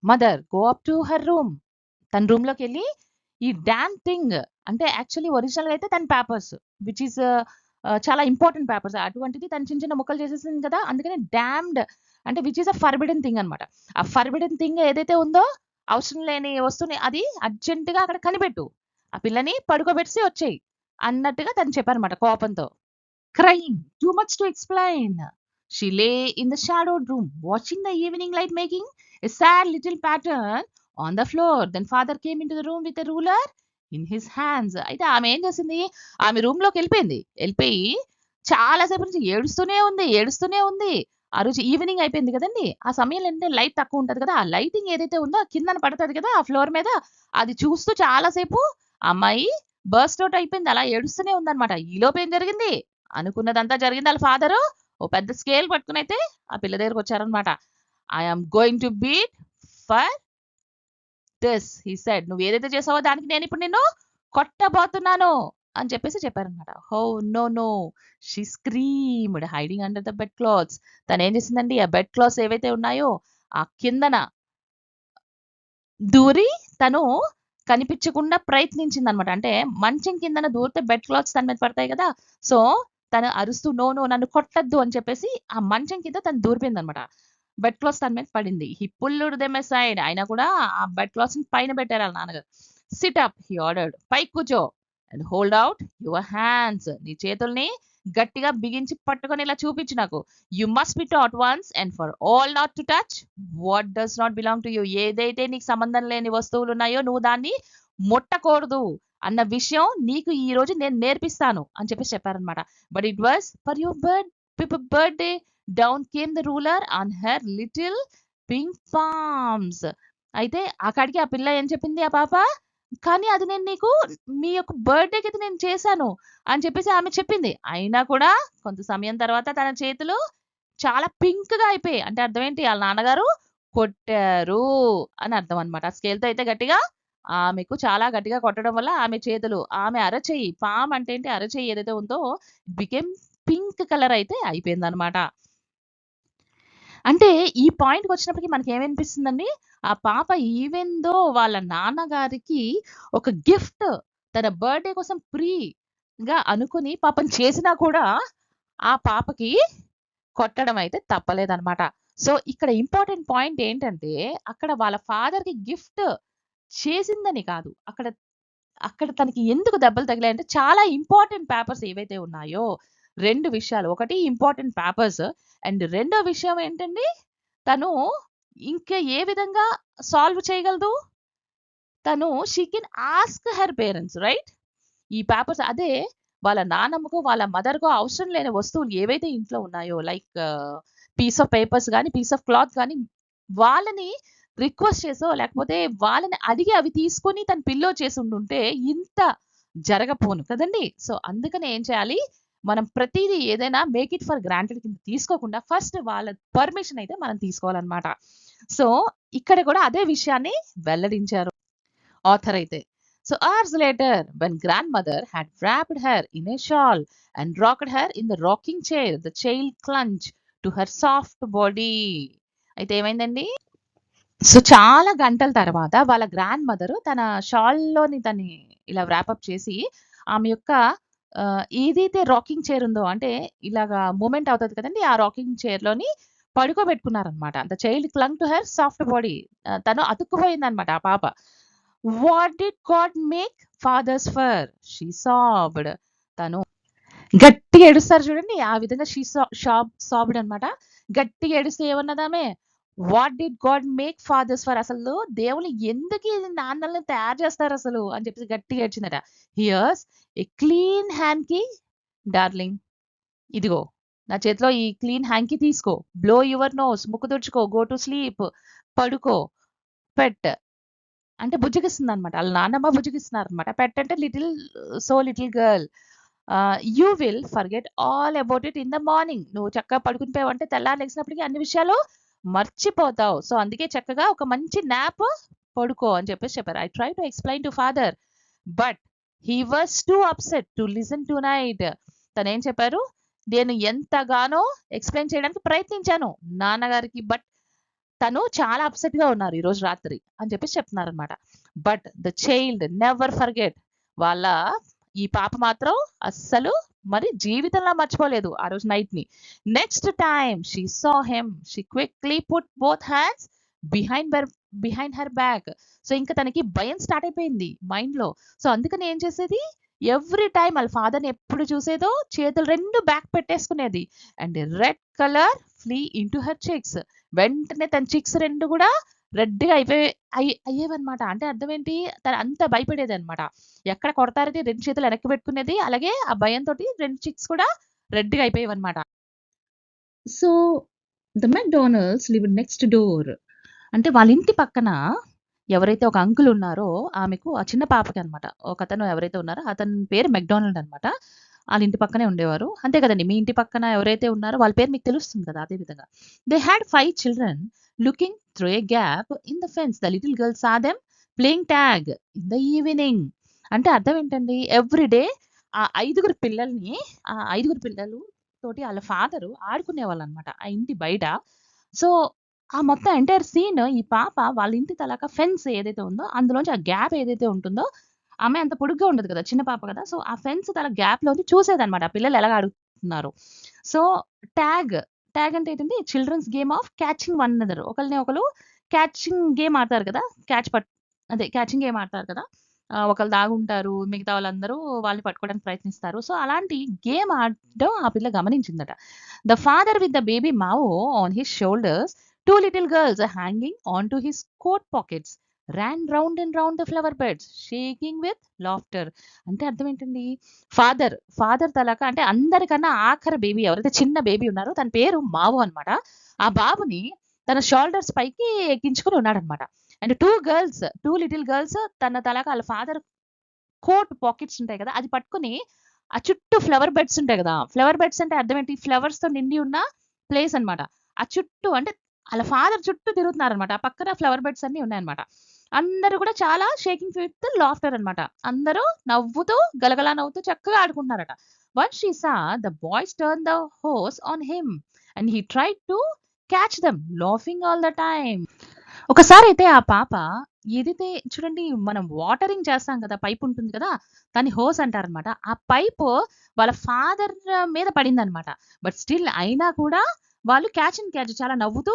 Mother, go up to her room, తన రూమ్ లోకి వెళ్ళి ఈ డామ్ థింగ్ అంటే యాక్చువల్లీ ఒరిజినల్ అయితే తన పేపర్స్ విచ్ ఈస్ చాలా ఇంపార్టెంట్ పేపర్స్, అటువంటిది తను చిన్న చిన్న ముక్కలు చేసేసింది కదా, అందుకని డామ్డ్ అంటే which is a forbidden thing అనమాట. ఆ ఫర్బిడెన్ థింగ్ ఏదైతే ఉందో, అవసరం లేని వస్తువుని అది అర్జెంట్ గా అక్కడ కనిపెట్టు, ఆ పిల్లని పడుకోబెట్టి వచ్చేయి అన్నట్టుగా తను చెప్పారనమాట కోపంతో. Crying too much to explain, she lay in the shadowed room watching the evening light making a sad little pattern on the floor. Then father came into the room with a ruler in his hands. అయితే ఆమె ఏం చేసింది, ఆమె room లోకి వెళ్ళిపోయి చాలాసేపు నుంచి ఏడుస్తూనే ఉంది. ఆ రోజు ఈవినింగ్ అయిపోయింది కదండి, ఆ సమయంలో ఏంటంటే లైట్ తక్కువ ఉంటది కదా, ఆ లైటింగ్ ఏదైతే ఉందో కిందన పడుతుంది కదా ఆ ఫ్లోర్ మీద, అది చూస్తూ చాలాసేపు అమ్మాయి బర్స్ట్ అవుట్ అయిపోయింది, అలా ఏడుస్తూనే ఉందన్నమాట. ఈలోపు ఏం జరిగింది, అనుకున్నదంతా జరిగింది. వాళ్ళ ఫాదరు ఓ పెద్ద స్కేల్ పట్టుకుని అయితే ఆ పిల్ల దగ్గరకు వచ్చారనమాట. I am going to beat for this he said, నువ్వు ఏదైతే చేసావో దానికి నేను ఇప్పుడు నిన్ను కొట్టబోతున్నాను అని చెప్పేసి చెప్పారనమాట. Oh no no she screamed hiding under the bedclothes. తను ఏం చేసిందండి, ఆ బెడ్ క్లాత్స్ ఏవైతే ఉన్నాయో ఆ కిందన దూరి తను కనిపించకుండా ప్రయత్నించిందనమాట. అంటే మంచం కిందన దూరితే బెడ్ క్లాత్స్ తన మీద పడతాయి కదా, సో తను అరుస్తూ నో నో నన్ను కొట్టద్దు అని చెప్పేసి ఆ మంచం కింద తను దూరిపోయిందనమాట. బెడ్ క్లాత్స్ తన మీద పడింది. హి పుల్డ్ దెమ్ అసైడ్, అయినా కూడా ఆ బెడ్ క్లాత్స్ పైన పెట్టారు వాళ్ళ నాన్నగారు. సిట్ అప్ హి ఆర్డర్డ్, పైకి కూర్చో and hold out your hands, నీ చేతుల్ని గట్టిగా బిగించి పట్టుకొని ఇలా చూపించు నాకు. You must be taught once and for all not to touch what does not belong to you, ఏదైతే నీకు సంబంధం లేని వస్తువులు ఉన్నాయో నువ్వు దాన్ని ముట్టకూడదు అన్న విషయం నీకు ఈ రోజు నేను నేర్పిస్తాను అని చెప్పేసి చెప్పారనమాట. But it was for your birthday, down came the ruler on her little pink palms. అయితే అక్కడికి ఆ పిల్ల ఏం చెప్పింది ఆ పాప, కానీ అది నేను నీకు మీ యొక్క బర్త్డేకి అయితే నేను చేశాను అని చెప్పేసి ఆమె చెప్పింది. అయినా కూడా కొంత సమయం తర్వాత తన చేతులు చాలా పింక్ గా అయిపోయాయి. అంటే అర్థం ఏంటి, వాళ్ళ నాన్నగారు కొట్టారు అని అర్థం అనమాట. ఆ స్కేల్తో అయితే గట్టిగా ఆమెకు చాలా గట్టిగా కొట్టడం వల్ల ఆమె చేతులు, ఆమె అరచెయ్యి, పామ్ అంటే ఏంటి అరచెయ్యి ఏదైతే ఉందో బికెమ్ పింక్ కలర్ అయితే అయిపోయిందనమాట. అంటే ఈ పాయింట్‌కి వచ్చినప్పటికి మనకేమనిపిస్తుందండి, ఆ పాప ఈవెన్ దో వాళ్ళ నాన్నగారికి ఒక గిఫ్ట్ తన బర్త్‌డే కోసం ప్రీగా అనుకుని పాపం చేసినా కూడా ఆ పాపకి కొట్టడం అయితే తప్పలేదనమాట. సో, ఇక్కడ ఇంపార్టెంట్ పాయింట్ ఏంటంటే, అక్కడ వాళ్ళ ఫాదర్‌కి గిఫ్ట్ చేసిందని కాదు. అక్కడ అక్కడ తనకి ఎందుకు దెబ్బలు తగిలాయంటే, చాలా ఇంపార్టెంట్ పేపర్స్ ఏవైతే ఉన్నాయో 2 విషయాలు. ఒకటి ఇంపార్టెంట్ పేపర్స్ అండ్ రెండో విషయం ఏంటండి, తను ఇంకా ఏ విధంగా సాల్వ్ చేయగలదు? తను she can ask her parents right? ఈ పేపర్స్ అదే వాళ్ళ నాన్నమ్మకో, వాళ్ళ మదర్‌కో అవసరం లేని వస్తువులు ఏవైతే ఇంట్లో ఉన్నాయో లైక్ పీస్ ఆఫ్ పేపర్స్ గాని, పీస్ ఆఫ్ క్లాత్ గాని వాళ్ళని రిక్వెస్ట్ చేసో, లేకపోతే వాళ్ళని అడిగి అవి తీసుకొని తను పిల్లో చేసుండుంటే ఇంత జరగపోను కదండీ! సో, అందుకని ఏం చేయాలి, మనం ప్రతీదీ ఏదైనా మేక్ ఇట్ ఫర్ గ్రాంటెడ్ కింద తీసుకోకుండా ఫస్ట్ వాళ్ళ పర్మిషన్ అయితే మనం తీసుకోవాలనమాట. సో, ఇక్కడ కూడా అదే విషయాన్ని వెల్లడించారు ఆథర్ అయితే. So hours later, when grandmother had wrapped her in a shawl and rocked her in the rocking chair, the child clung to her soft body. అయితే ఏమైందండి? సో చాలా గంటల తర్వాత వాళ్ళ గ్రాండ్ మదర్ తన షాల్‌లోని దాన్ని ఇలా వ్రాపప్ చేసి ఆమె యొక్క ఏదైతే రాకింగ్ చైర్ ఉందో అంటే ఇలాగా మూవ్‌మెంట్ అవుతది కదండీ! ఆ రాకింగ్ చైర్‌లోని పడుకోబెట్టుకున్నారనమాట. The child clung to her soft body. తను అతుక్కుపోయిందనమాట ఆ పాప. What did God make fathers for? She sobbed. తను గట్టిగా ఏడుస్తారు చూడండి. ఆ విధంగా షీ సాబ్డ్ అనమాట. గట్టిగా ఏడుస్తూ ఏమన్నదామె? What did God make fathers for? అసలు దేవుళ్ళు ఎందుకు ఈ నాన్నల్ని తయారు చేస్తారసలు అని చెప్పేసి గట్టిగా ఏడ్చిందట. Here's a clean hanky darling. ఇదిగో నా చేతిలో ఈ క్లీన్ హ్యాంకీ తీసుకో. Blow your nose. ముక్కు తుడుచుకో. Go to sleep. పడుకో. పెట్. అంటే బుజ్జగిస్తుందనమాట. ఆళ్ళ నాన్నమ్మ బుజ్జగిస్తున్నారనమాట. పెట్ అంటే little girl. You will forget all about it in the morning. నువ్వు చక్కగా పడుకుని పోయావంటే తెల్లారి లెగిసినప్పటికి అన్ని విషయాలు మర్చిపోతావు. సో, అందుకే చక్కగా ఒక మంచి న్యాప్ పడుకో అని చెప్పేసి చెప్పారు. I try to explain to father but he was two upset to listen tonight. తనేం చెప్పారు? నేను ఎంతగానో ఎక్స్‌ప్లెయిన్ చేయడానికి ప్రయత్నించాను నాన్నగారికి. బట్ తను చాలా అప్‌సెట్‌గా ఉన్నారు ఈరోజు రాత్రి అని చెప్పేసి చెప్తున్నారనమాట. But the child never forget. వాళ్ళ ఈ పాప మాత్రం అస్సలు మరి జీవితంలో మర్చిపోలేదు ఆ రోజు నైట్‌ని. Next time she saw him she quickly put both hands behind her back. So, ఇంక తనకి భయం స్టార్ట్ అయిపోయింది మైండ్‌లో. సో, అందుకని ఏం చేసేది? ఎవ్రీ టైమ్ ఆళ్ళ ఫాదర్‌ని ఎప్పుడు చూసేదో చేతులు 2 బ్యాక్ పెట్టేసుకునేది. And red colour flew into her cheeks. వెంటనే తన చీక్స్ 2 కూడా రెడ్‌గా అయ్యేవన్నమాట. అంటే అర్థం ఏంటి? తను అంత భయపడేదన్నమాట. ఎక్కడ కొడతారని 2 చేతులు వెనక్కి పెట్టుకునేది. అలాగే ఆ భయంతోటి 2 చీక్స్ కూడా రెడ్‌గా అయిపోయేవన్నమాట. So, the McDonalds lived next door. అంటే వాళ్ళ ఇంటి పక్కన ఎవరైతే ఒక అంకుల్ ఉన్నారో ఆమెకు ఆ చిన్న పాపకనమాట. ఒకతను ఎవరైతే ఉన్నారో అతని పేరు మెక్‌డానల్డ్ అనమాట. ఆళ్ళ ఇంటి పక్కనే ఉండేవారు. అంతే కదండీ! మీ ఇంటి పక్కన ఎవరైతే ఉన్నారో వాళ్ళ పేరు మీకు తెలుస్తుంది కదా! అదే విధంగా. They had 5 children looking through a gap in the fence. The little girl saw them playing tag in the evening. అంటే అర్థం ఏంటండి? ఎవ్రీ డే ఆ 5గురు పిల్లల్ని ఆ 5గురు పిల్లలు తోటి ఆళ్ళ ఫాదరు ఆడుకునేవాళ్ళనమాట ఆ ఇంటి బయట. సో, ఆ మొత్తం ఎంటైర్ సీన్ ఈ పాప వాళ్ళ ఇంటి తలక ఫెన్స్ ఏదైతే ఉందో అందులోంచి ఆ గ్యాప్ ఏదైతే ఉంటుందో ఆమె అంత పొడుగ్గా ఉండదు కదా! చిన్న పాప కదా! సో, ఆ ఫెన్స్ తల గ్యాప్‌లోంచి చూసేదనమాట. ఆ పిల్లలు ఎలాగ ఆడుతున్నారు. సో, ట్యాగ్, ట్యాగ్ అంటే ఏంటంటే children's game of catching one another. ఒకళ్ళని ఒకళ్ళు క్యాచింగ్ గేమ్ ఆడతారు కదా! అదే క్యాచింగ్ గేమ్ ఆడతారు కదా! ఒకళ్ళు దాగుంటారు. మిగతా వాళ్ళందరూ వాళ్ళని పట్టుకోవడానికి ప్రయత్నిస్తారు. సో, అలాంటి గేమ్ ఆడడం ఆ పిల్ల గమనించిందట. The father with the baby Mao on his shoulders, 2 little girls hanging on to his coat pockets ran round and round the flower beds, shaking with laughter. అంటే అర్థం ఏంటండి? ఫాదర్ తలక అంటే అందరికన్నా ఆఖరి బేబీ ఎవరైతే చిన్న బేబీ ఉన్నారో తన పేరు మావో అనమాట. ఆ బాబుని తన షోల్డర్స్ పైకి ఎక్కించుకొని ఉన్నాడనమాట. అండ్ 2 లిటిల్ గర్ల్స్ తన తలక ఆళ్ళ ఫాదర్ కోట్ పాకెట్స్ ఉంటాయి కదా! అది పట్టుకొని ఆ చుట్టూ ఫ్లవర్ బెడ్స్ ఉంటాయి కదా! ఫ్లవర్ బెడ్స్ అంటే అర్థం ఏంటి? ఫ్లవర్స్‌తో నిండి ఉన్న ప్లేస్ అనమాట. ఆ చుట్టూ అంటే ఆళ్ళ ఫాదర్ చుట్టూ తిరుగుతున్నారనమాట. ఆ పక్కన ఫ్లవర్ బెడ్స్ అన్నీ ఉన్నాయన్నమాట. అందరూ కూడా చాలా షేకింగ్ విత్ లాఫ్టర్ అనమాట. అందరూ నవ్వుతూ గలగలా నవ్వుతూ చక్కగా ఆడుకుంటున్నారట. Once she saw the boys turn the hose on him and he tried to catch them laughing all the time. ఒకసారైతే ఆ పాప ఏదైతే చూడండి మనం వాటరింగ్ చేస్తాం కదా! పైప్ ఉంటుంది కదా! దాన్ని హోస్ అంటారనమాట. ఆ పైపు వాళ్ళ ఫాదర్ మీద పడిందనమాట. బట్ స్టిల్ అయినా కూడా వాళ్ళు క్యాచ్ అండ్ క్యాచ్ చాలా నవ్వుతూ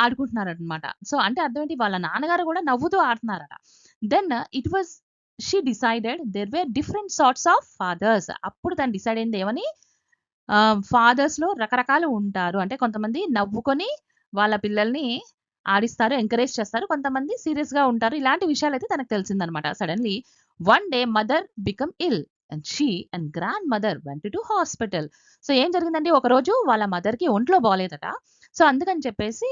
ఆడుకుంటున్నారనమాట. సో, అంటే అర్థం ఏంటి వాళ్ళ నాన్నగారు కూడా నవ్వుతూ ఆడుతున్నారట. Then it was she decided there were different sorts of fathers. అప్పుడు తను డిసైడ్ అయింది ఏమని? ఫాదర్స్‌లో రకరకాలు ఉంటారు. అంటే కొంతమంది నవ్వుకొని వాళ్ళ పిల్లల్ని ఆడిస్తారు, ఎంకరేజ్ చేస్తారు. కొంతమంది సీరియస్‌గా ఉంటారు. ఇలాంటి విషయాలైతే తనకు తెలిసిందనమాట. Suddenly one day mother become ill and she and grandmother went to hospital. So, ఏం జరిగిందండి ఒకరోజు వాళ్ళ మదర్‌కి ఒంట్లో బాలేదట. సో, అందుకని చెప్పేసి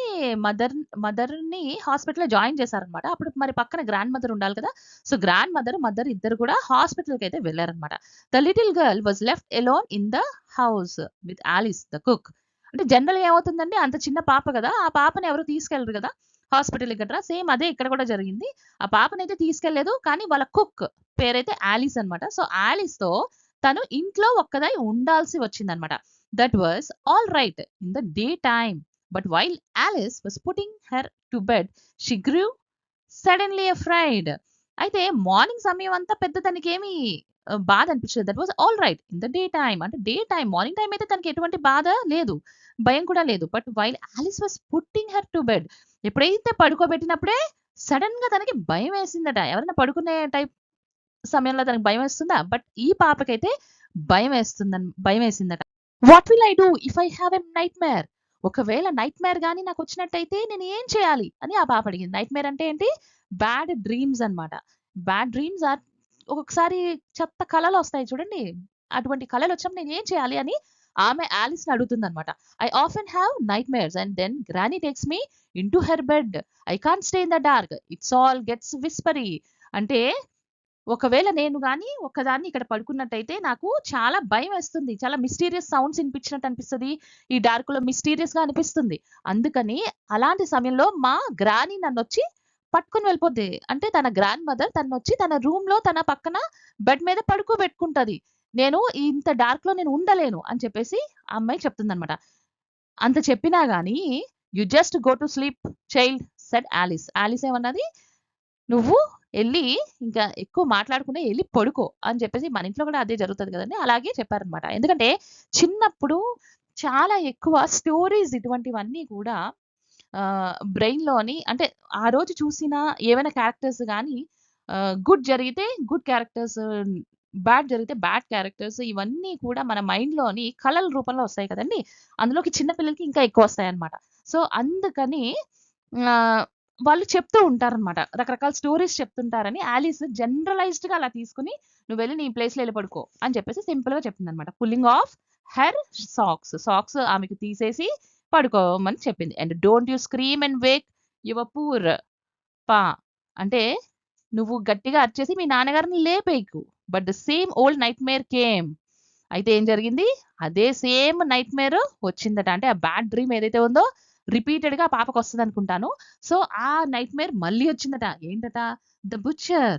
మదర్‌ని హాస్పిటల్‌లో జాయిన్ చేశారనమాట. అప్పుడు మరి పక్కన గ్రాండ్ మదర్ ఉండాలి కదా! సో, గ్రాండ్ మదర్ ఇద్దరు కూడా హాస్పిటల్‌కైతే వెళ్లారనమాట. The little girl was left alone in the house with Alice the cook. అంటే జనరల్‌గా ఏమవుతుందండి అంత చిన్న పాప గదా! ఆ పాపని ఎవరు తీసుకెళ్లరు గదా! హాస్పిటల్‌కి గట్రా. సేమ్ అదే ఇక్కడ కూడా జరిగింది. ఆ పాపనైతే తీసుకెళ్ళలేదు. కానీ వాళ్ళ కుక్ పేరైతే ఆలిస్ అనమాట. సో, ఆలిస్‌తో తను ఇంట్లో ఒక్కదై ఉండాల్సి వచ్చిందనమాట. That was all right in the daytime. But while Alice was putting her to bed, she grew suddenly afraid. అయితే మార్నింగ్ సమయం అంతా పెద్ద తనకేమి బాధ అనిపించలేదు. That was all right in the daytime. అంటే డే టైమ్, మార్నింగ్ టైమ్ అయితే తనకి ఎటువంటి బాధ లేదు. భయం కూడా లేదు. But while Alice was putting her to bed, ఎప్పుడైతే పడుకోబెట్టినప్పుడే సడెన్‌గా తనకి భయమేసిందట. ఎవరైనా పడుకునే సమయంలో తనకి భయమేస్తుందా? బట్ ఈ పాపకైతే భయమేసిందట. What will I do if I have a nightmare? ఒకవేళ నైట్‌మేర్ గాని నాకొచ్చినట్టయితే నేను ఏం చేయాలి? అని ఆ పాప అడిగింది. నైట్‌మేర్ అంటే ఏంటి? బ్యాడ్ డ్రీమ్స్ అన్నమాట. బ్యాడ్ డ్రీమ్స్ ఆర్ ఒక్కొక్కసారి చెత్త కలలొస్తాయి చూడండి. అటువంటి కలలొచ్చినప్పుడు నేనేం చేయాలి అని ఆమె ఆలిస్‌ని అడుగుతుందన్నమాట. I often have nightmares and then granny takes me into her bed. I can't stay in the dark. It's all gets whispery. అంటే ఒకవేళ నేను గాని ఒక్కదాన్ని ఇక్కడ పడుకున్నట్టయితే నాకు చాలా భయమేస్తుంది. చాలా మిస్టీరియస్ సౌండ్స్ ఇనిపించినట్టు అనిపిస్తది. ఈ డార్క్‌లో మిస్టీరియస్‌గా అనిపిస్తుంది. అందుకని అలాంటి సమయంలో మా గ్రాని నన్నొచ్చి పట్టుకొని వెళ్ళిపోద్ది. అంటే తన గ్రాండ్ మదర్ తనొచ్చి తన రూమ్‌లో తన పక్కన బెడ్ మీద పడుకోబెట్టుకుంటది. నేను ఇంత డార్క్‌లో నేను ఉండలేను అని చెప్పేసి ఆ అమ్మాయి చెప్తుందన్నమాట. అంత చెప్పినా గాని you just go to sleep child said Alice. Alice ఏమన్నది, నువ్వు ఎళ్లి ఇంకా ఎక్కువ మాట్లాడకుండా ఎళ్లి పడుకో అని చెప్పేసి, మన ఇంట్లో కూడా అదే జరుగుతది కదండీ! అలాగే చెప్పారనమాట. ఎందుకంటే చిన్నప్పుడు చాలా ఎక్కువ స్టోరీస్ ఇటువంటివన్నీ కూడా బ్రెయిన్‌లోని అంటే ఆ రోజు చూసిన ఏవైనా క్యారెక్టర్స్ గాని గుడ్ జరిగితే గుడ్ క్యారెక్టర్స్, బ్యాడ్ జరిగితే బ్యాడ్ క్యారెక్టర్స్, ఇవన్నీ కూడా మన మైండ్‌లోని కలల రూపంలో వస్తాయి కదండీ! అందులోకి చిన్న పిల్లలకి ఇంకా ఎక్కువొస్తాయన్నమాట. సో, అందుకని ఆహ్, వాళ్ళు చెప్తూ ఉంటారనమాట. రకరకాల స్టోరీస్ చెప్తుంటారని ఆలిస్ జనరలైజ్డ్‌గా అలా తీసుకొని, "నువ్వెళ్లి నీ ప్లేస్‌లో ఎళ్లి పడుకో" అని చెప్పేసి సింపుల్‌గా చెప్పిందనమాట. పుల్లింగ్ ఆఫ్ హెర్ సాక్స్ ఆమెకు తీసేసి పడుకోమని చెప్పింది. And don't you scream and wake your poor pa, అంటే నువ్వు గట్టిగా అరిచేసి మీ నాన్నగారిని లేపేయకు. But the same old nightmare came. అయితే ఏం జరిగింది? అదే సేమ్ నైట్‌మేర్ వచ్చిందట. అంటే ఆ బ్యాడ్ డ్రీమ్ ఏదైతే ఉందో రిపీటెడ్‌గా ఆ పాపకొస్తదనుకుంటాను. సో, ఆ నైట్‌మేర్ మళ్ళీ వచ్చిందట. ఏంటట? The butcher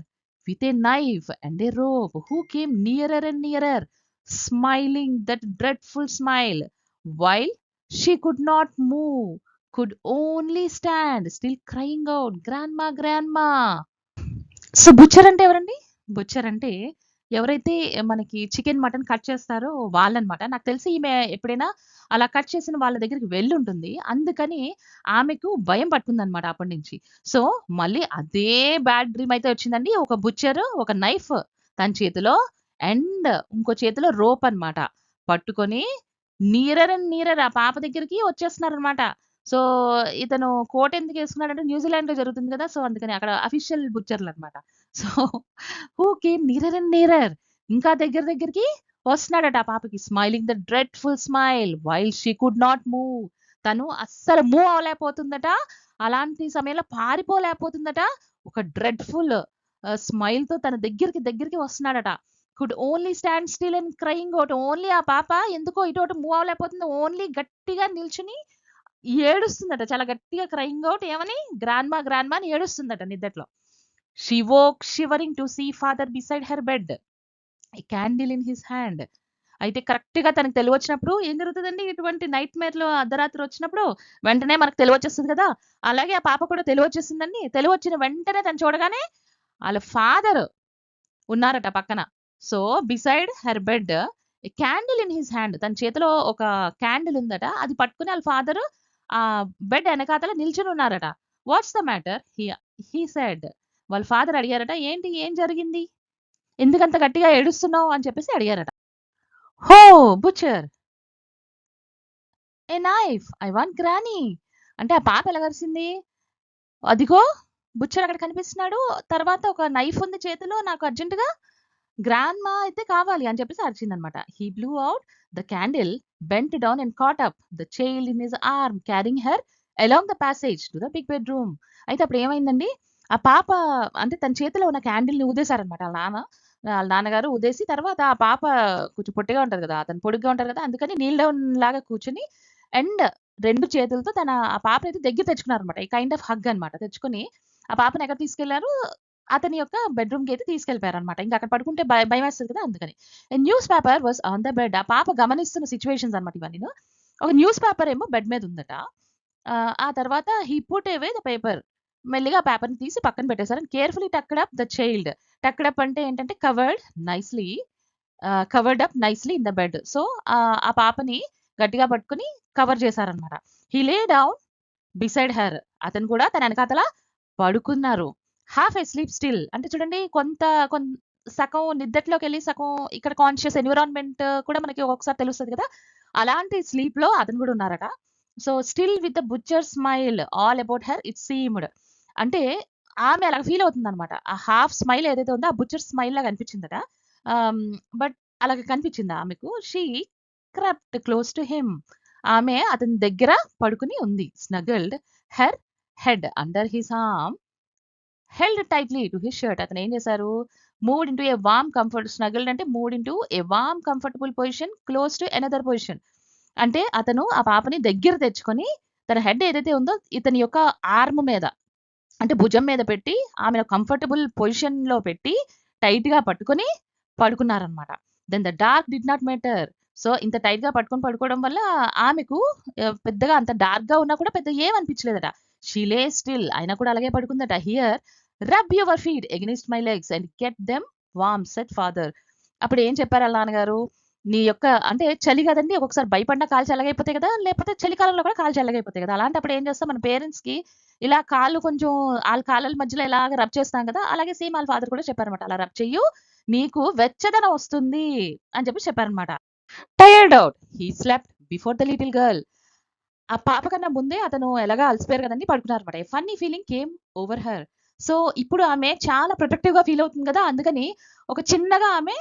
with a knife and a rope who came nearer and nearer smiling that dreadful smile while she could not move, could only stand still crying out grandma grandma. So, butcher అంటే ఎవరండి? Butcher అంటే ఎవరైతే మనకి chicken, mutton cut చేస్తారో వాళ్ళనమాట. నాకు తెలిసి ఈమె ఎప్పుడైనా అలా కట్ చేసిన వాళ్ళ దగ్గరికి వెళ్ళుంటుంది. అందుకని ఆమెకు భయం పట్టుకుందనమాట అప్పటినుంచి. సో, మళ్ళీ అదే బ్యాడ్ డ్రీమ్ అయితే వచ్చిందండి. ఒక బుచ్చరు, ఒక నైఫ్ తన చేతిలో అండ్ ఇంకో చేతిలో రోప్ అనమాట. పట్టుకొని నియరర్ అండ్ నియరర్ ఆ పాప దగ్గరికి వచ్చేస్తున్నారనమాట. సో, ఇతను కోట్ ఎందుకేసుకున్నాడంటే న్యూజిలాండ్‌లో జరుగుతుంది గదా! సో, అందుకని అక్కడ అఫీషియల్ బుచ్చర్‌లనమాట. So, who came nearer and nearer, ఇంకా దగ్గరికి వస్తున్నాడట ఆ పాపకి. Smiling the dreadful smile while she could not move. తను అస్సలు మూవ్ అవ్వలేకపోతుందట. అలాంటి సమయంలో పారిపోలేకపోతుందట. ఒక డ్రెడ్‌ఫుల్ స్మైల్‌తో తన దగ్గరికి వస్తున్నాడట. Could only stand still and crying out. Only ఆ పాప ఎందుకో ఇటు అటు మూవ్ అవ్వలేకపోతుంది. ఓన్లీ గట్టిగా నిల్చుని ఏడుస్తుందట. చాలా గట్టిగా క్రయింగ్ ఔట్ ఏమని? గ్రాండ్‌మా గ్రాండ్‌మా అని ఏడుస్తుందట నిద్దట్లో. She woke shivering to see father beside her bed, a candle in his hand. అయితే కరెక్ట్‌గా తనకు తెలివొచ్చినప్పుడు ఏం జరుగుతదండి? ఇటువంటి నైట్‌మేర్‌లు అర్ధరాత్రి వచ్చినప్పుడు వెంటనే మనకు తెలివొచ్చేస్తది గదా! అలాగే ఆ పాప కూడా తెలివొచ్చేసిందండి. తెలివొచ్చిన వెంటనే తను చూడగానే ఆళ్ళ ఫాదర్ ఉన్నారట పక్కన. So, beside her bed a candle in his hand. తన చేతిలో ఒక క్యాండిల్ ఉందట. అది పట్టుకొని ఆళ్ళ ఫాదరు బెడ్ ఎనకాతల నిల్చొనున్నారట. What's the matter? He said. వాళ్ళ ఫాదర్ అడిగారట. "ఏంటి? ఏం జరిగింది? ఎందుకంత గట్టిగా ఏడుస్తున్నావు?" అని చెప్పేసి అడిగారట. "హో! Butcher a knife. I want granny." అంటే ఆ పాప ఎలా అరిసింది? అదిగో బుచ్చర్ అక్కడ కనిపిస్తున్నాడు. తర్వాత ఒక నైఫ్ ఉంది చేతిలో. నాకు అర్జెంట్‌గా గ్రాండ్‌మా అయితే కావాలి అని చెప్పేసి అరిచిందనమాట. He blew out the candle, bent down and caught up the child in his arm carrying her along the passage to the big bedroom. అయితే అప్పుడేమైందండి, ఆ పాప అంటే తన చేతిలో ఉన్న క్యాండిల్‌ని ఊదేశారనమాట ఆళ్ళ నాన్నగారు ఊదేసి తర్వాత ఆ పాప కొంచెం పొట్టిగా ఉంటది గదా! అతను పొడుగ్గా ఉంటారు గదా! అందుకని నీల్ డౌన్ లాగా కూర్చొని అండ్ 2 చేతులతో ఆ పాపనైతే దగ్గర తెచ్చుకున్నారనమాట. ఈ కైండ్ ఆఫ్ హగ్ అనమాట. తెచ్చుకొని ఆ పాపని ఎక్కడ తీసుకెళ్లారు? అతని యొక్క బెడ్‌రూమ్‌కి అయితే తీసుకెళ్ళిపోయారనమాట. ఇంక అక్కడ పడుకుంటే భయమేస్తది కదా! అందుకని. A news paper was on the bed. ఆ పాప గమనిస్తున్న సిట్యుయేషన్స్ అనమాట ఇవన్నీను. ఒక న్యూస్ పేపర్ ఏమో బెడ్ మీద ఉందట. ఆ తర్వాత హి పుట్ అవే ద పేపర్. మెల్లిగా ఆ పేపర్‌ని తీసి పక్కన పెట్టేసారు. And carefully tucked up the child. Tucked up అంటే ఏంటంటే nicely covered up nicely in the bed. So, ఆ పాపని గట్టిగా పట్టుకొని కవర్ చేశారనమాట. హి లే డౌన్ బిసైడ్ హర్. అతను కూడా తన ఎనకాతల పడుకున్నారు. Half asleep still. అంటే చూడండి కొన్ సగం నిద్దట్లోకెళ్ళి సగం ఇక్కడ కాన్షియస్ ఎన్విరాన్మెంట్ కూడా మనకి ఒక్కొక్కసారి తెలుస్తది కదా! అలాంటి స్లీప్‌లో అతను కూడా ఉన్నారట. So, still with the butcher smile all about her it seemed. అంటే ఆమె అలాగ ఫీల్ అవుతుందనమాట. ఆ హాఫ్ స్మైల్ ఏదైతే ఉందో ఆ బుచ్చర్ స్మైల్ లాగా అనిపించిందట. ఆహ్, బట్ అలాగ కనిపించిందా ఆమెకు. She crept close to him. ఆమె అతని దగ్గర పడుకొని ఉంది. Snuggled her head under his arm, held tightly to his shirt. అతను ఏం చేశారు? Moved into a warm comfort. Snuggled అంటే moved into a warm comfortable position close to another position. అంటే అతను ఆ పాపని దగ్గర తెచ్చుకొని తన హెడ్ ఏదైతే ఉందో ఇతని యొక్క ఆర్మ్ మీద అంటే భుజం మీద పెట్టి ఆమెను కంఫర్టబుల్ పొజిషన్‌లో పెట్టి టైట్‌గా పట్టుకొని పడుకున్నారనమాట. Then the dark did not matter. So, ఇంత టైట్‌గా పట్టుకొని పడుకోవడం వల్ల ఆమెకు పెద్దగా అంత డార్క్‌గా ఉన్నా కూడా పెద్దగా ఏం అనిపించలేదట. షీ లే స్టిల్. అయినా కూడా అలాగే పడుకుందట. Here rub your feet against my legs and get them warm said father. అప్పుడు ఏం చెప్పారు ఆళ్ళ నాన్నగారు? నీ యొక్క అంటే చలి గదండీ! ఒక్కొక్కసారి భయపడినా కాళ్ళు చల్లగైపోతాయి గదా! లేకపోతే చలికాలంలో కూడా కాళ్ళు చల్లగైపోతాయి గదా! అలాంటప్పుడు ఏం చేస్తాం మన పేరెంట్స్‌కి ఇలా కాళ్ళు కొంచెం ఆళ్ళ కాళ్ళల మధ్యలో ఇలాగ రబ్ చేస్తాం కదా! అలాగే సేమ్ ఆళ్ళ ఫాదర్ కూడా చెప్పారన్నమాట. అలా రబ్ చెయ్యు. నీకు వెచ్చదనం వస్తుంది అని చెప్పి చెప్పారన్నమాట. Tired out. He slept before the little girl. ఆ పాప కన్నా ముందే అతను ఎలాగా అలసిపోయారు కదండీ! పడుకున్నారన్నమాట. A funny feeling came over her. So, ఇప్పుడు ఆమె చాలా ప్రొటెక్టివ్‌గా ఫీల్ అవుతుంది గదా! అందుకని ఒక చిన్నగా ఆమె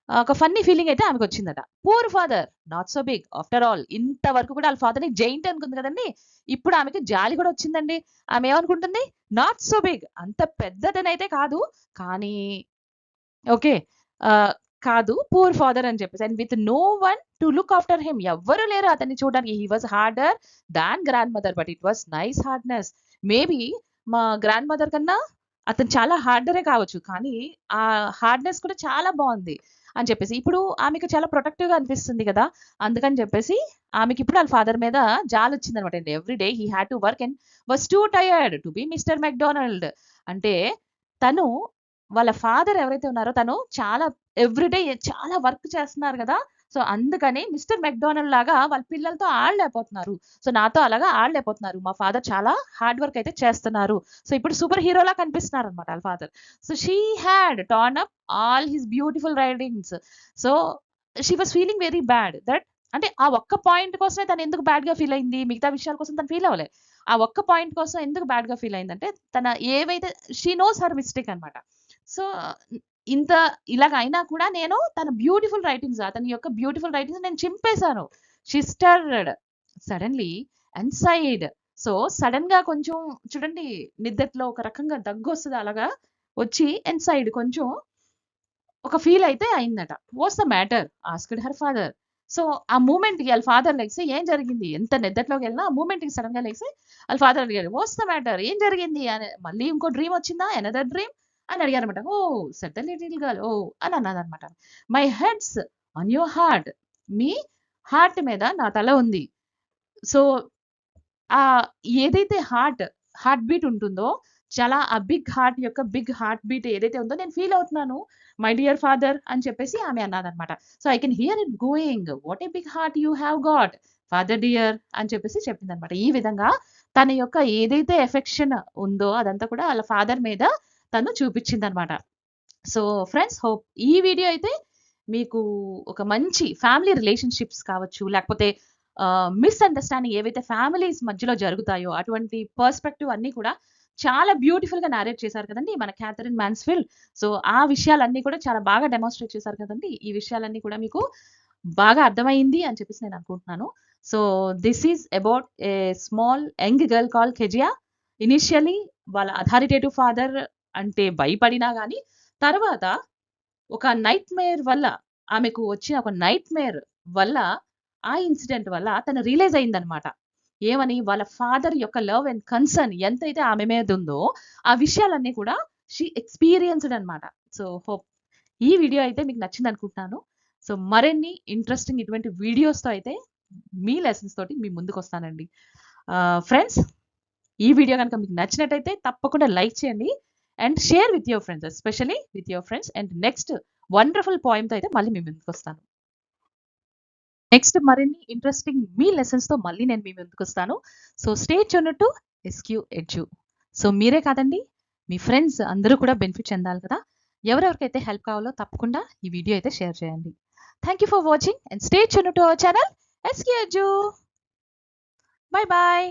ఒక ఫన్నీ ఫీలింగ్ అయితే ఆమెకొచ్చిందట. Poor father not so big after all. ఇంతవరకు కూడా ఆళ్ళ ఫాదర్‌ని జెయింట్ అనుకుంది కదండీ! ఇప్పుడు ఆమెకి జాలి కూడా వచ్చిందండి. ఆమె ఏమనుకుంటుంది? Not so big. అంత పెద్దదనైతే కాదు. కానీ ఓకే. ఆహ్, కాదు. పూర్ ఫాదర్ అని చెప్పేసి. And with no one to look after him. ఎవ్వరు లేరు అతన్ని చూడడానికి. He was harder than grand mother. But it was nice hardness. Maybe మా గ్రాండ్ మదర్ కన్నా అతను చాలా హార్డరే కావచ్చు. కానీ ఆ హార్డ్‌నెస్ కూడా చాలా బావుంది అని చెప్పేసి. ఇప్పుడు ఆమెకు చాలా ప్రొటెక్టివ్‌గా అనిపిస్తుంది గదా! అందుకని చెప్పేసి ఆమెకిప్పుడు ఆళ్ళ ఫాదర్ మీద జాలొచ్చిందనమాట. And every day he had to work and was too tired to be mister McDonald. అంటే తను వాళ్ళ ఫాదర్ ఎవరైతే ఉన్నారో తను చాలా ఎవ్రీడే చాలా వర్క్ చేస్తున్నారు గదా! సో, అందుకని మిస్టర్ మెక్‌డొనాల్డ్ లాగా వాళ్ళ పిల్లలతో ఆడలేకపోతున్నారు. సో, నాతో అలాగా ఆడలేకపోతున్నారు. మా ఫాదర్ చాలా హార్డ్ వర్క్ అయితే చేస్తున్నారు. సో, ఇప్పుడు సూపర్ హీరోలా కనిపిస్తున్నారనమాట ఆళ్ళ father. So, she had torn up all his beautiful writings. So, she was feeling very bad that అంటే ఆ ఒక్క పాయింట్ కోసమే తను ఎందుకు బ్యాడ్‌గా ఫీల్ అయింది? మిగతా విషయాల కోసం తను ఫీల్ అవ్వలే. ఆ ఒక్క పాయింట్ కోసం ఎందుకు బ్యాడ్‌గా ఫీల్ అయిందంటే తన ఏవైతే షీ నోస్ హర్ మిస్టేక్ అనమాట. సో, ఇంత ఇలాగ అయినా కూడా నేను తన బ్యూటిఫుల్ రైటింగ్స్ అతని యొక్క బ్యూటిఫుల్ రైటింగ్స్ నేను చింపేశాను. She stirred suddenly and sighed. So, సడెన్‌గా కొంచెం చూడండి నిద్దట్లో ఒక రకంగా దగ్గొస్తది అలాగా వచ్చి అండ్ సైడ్ కొంచెం ఒక ఫీల్ అయితే అయిందట. Watts the matter? Asked her father. So, ఆ మూవ్‌మెంట్‌కి ఆళ్ళ ఫాదర్ లెగిసి ఏం జరిగింది? ఎంత నిద్దట్లోకెళ్ళినా ఆ మూవ్‌మెంట్‌కి సడెన్‌గా లెగిసి ఆళ్ళ ఫాదర్ అడిగారు. What's the matter? ఏం జరిగింది? అని మళ్ళీ ఇంకో డ్రీమ్ వచ్చిందా? Another dream? అని అడిగారన్నమాట. Oh! Said the little girl. Oh! అని అన్నదన్నమాట. My head's on your heart. మీ హార్ట్ మీద నా తల ఉంది. సో, ఆహ్, ఏదైతే హార్ట్ బీట్ ఉంటుందో, చాలా ఆ బిగ్ హార్ట్ బీట్ ఏదైతే ఉందో నేను ఫీల్ అవుతున్నాను. మై డియర్ ఫాదర్ అని చెప్పేసి ఆమె అన్నదన్నమాట. So, I can hear it going. What a big heart you have got father dear అని చెప్పేసి చెప్పిందన్నమాట. ఈ విధంగా తన యొక్క ఏదైతే ఎఫెక్షన్ ఉందో అదంతా కూడా ఆళ్ళ ఫాదర్ మీద తను చూపించిందన్నమాట. సో, ఫ్రెండ్స్ హోప్ ఈ వీడియో అయితే మీకు ఒక మంచి ఫ్యామిలీ రిలేషన్‌షిప్స్ కావచ్చు, లేకపోతే మిస్‌అండర్‌స్టాండింగ్ ఏవైతే ఫ్యామిలీస్ మధ్యలో జరుగుతాయో, అటువంటి పర్స్‌పెక్టివ్ అన్నీ కూడా చాలా బ్యూటిఫుల్‌గా నారేట్ చేశారు కదండీ! మన 'క్యాథరిన్ మాన్స్‌ఫీల్డ్'. సో, ఆ విషయాలన్నీ కూడా చాలా బాగా డెమాన్‌స్ట్రేట్ చేశారు కదండీ! ఈ విషయాలన్నీ కూడా మీకు బాగా అర్థమయింది అని చెప్పేసి నేను అనుకుంటున్నాను. So, this is about a small young girl called Kezia. Initially వాళ్ళ అథారిటేటివ్ ఫాదర్ అంటే భయపడినా గాని, తర్వాత ఒక నైట్‌మేర్ వల్ల ఆమెకు వచ్చిన ఒక నైట్‌మేర్ వల్ల, ఆ ఇన్సిడెంట్ వల్ల తను రియలైజ్ అయిందన్నమాట. ఏమని వాళ్ళ ఫాదర్ యొక్క లవ్ అండ్ కన్సర్న్ ఎంతైతే ఆమె మీద ఉందో ఆ విషయాలన్నీ కూడా షీ ఎక్స్పీరియన్స్డ్ అనమాట. సో హోప్ ఈ వీడియో అయితే మీకు నచ్చింది అనుకుంటున్నాను. సో మరిన్ని ఇంట్రెస్టింగ్ ఇటువంటి వీడియోస్తో అయితే మీ లెసన్స్ తోటి మీ ముందుకు వస్తానండి. ఫ్రెండ్స్, ఈ వీడియో కనుక మీకు నచ్చినట్టయితే తప్పకుండా లైక్ చేయండి and share with your friends, especially with your friends. And next wonderful point అయితే మళ్ళీ మీ ముందుకు వస్తాను. నెక్స్ట్ మరిన్ని ఇంట్రెస్టింగ్ మీ లెసన్స్తో మళ్ళీ నేను మీ ముందుకు వస్తాను. So stay tuned to SQ edu. So మీరే కాదండి, మీ ఫ్రెండ్స్ అందరూ కూడా బెనిఫిట్ చెందాలి కదా. ఎవరెవరికైతే హెల్ప్ కావాలో తప్పకుండా ఈ వీడియో అయితే షేర్ చేయండి. Thank you for watching and stay tuned to our channel SQ edu. Bye bye.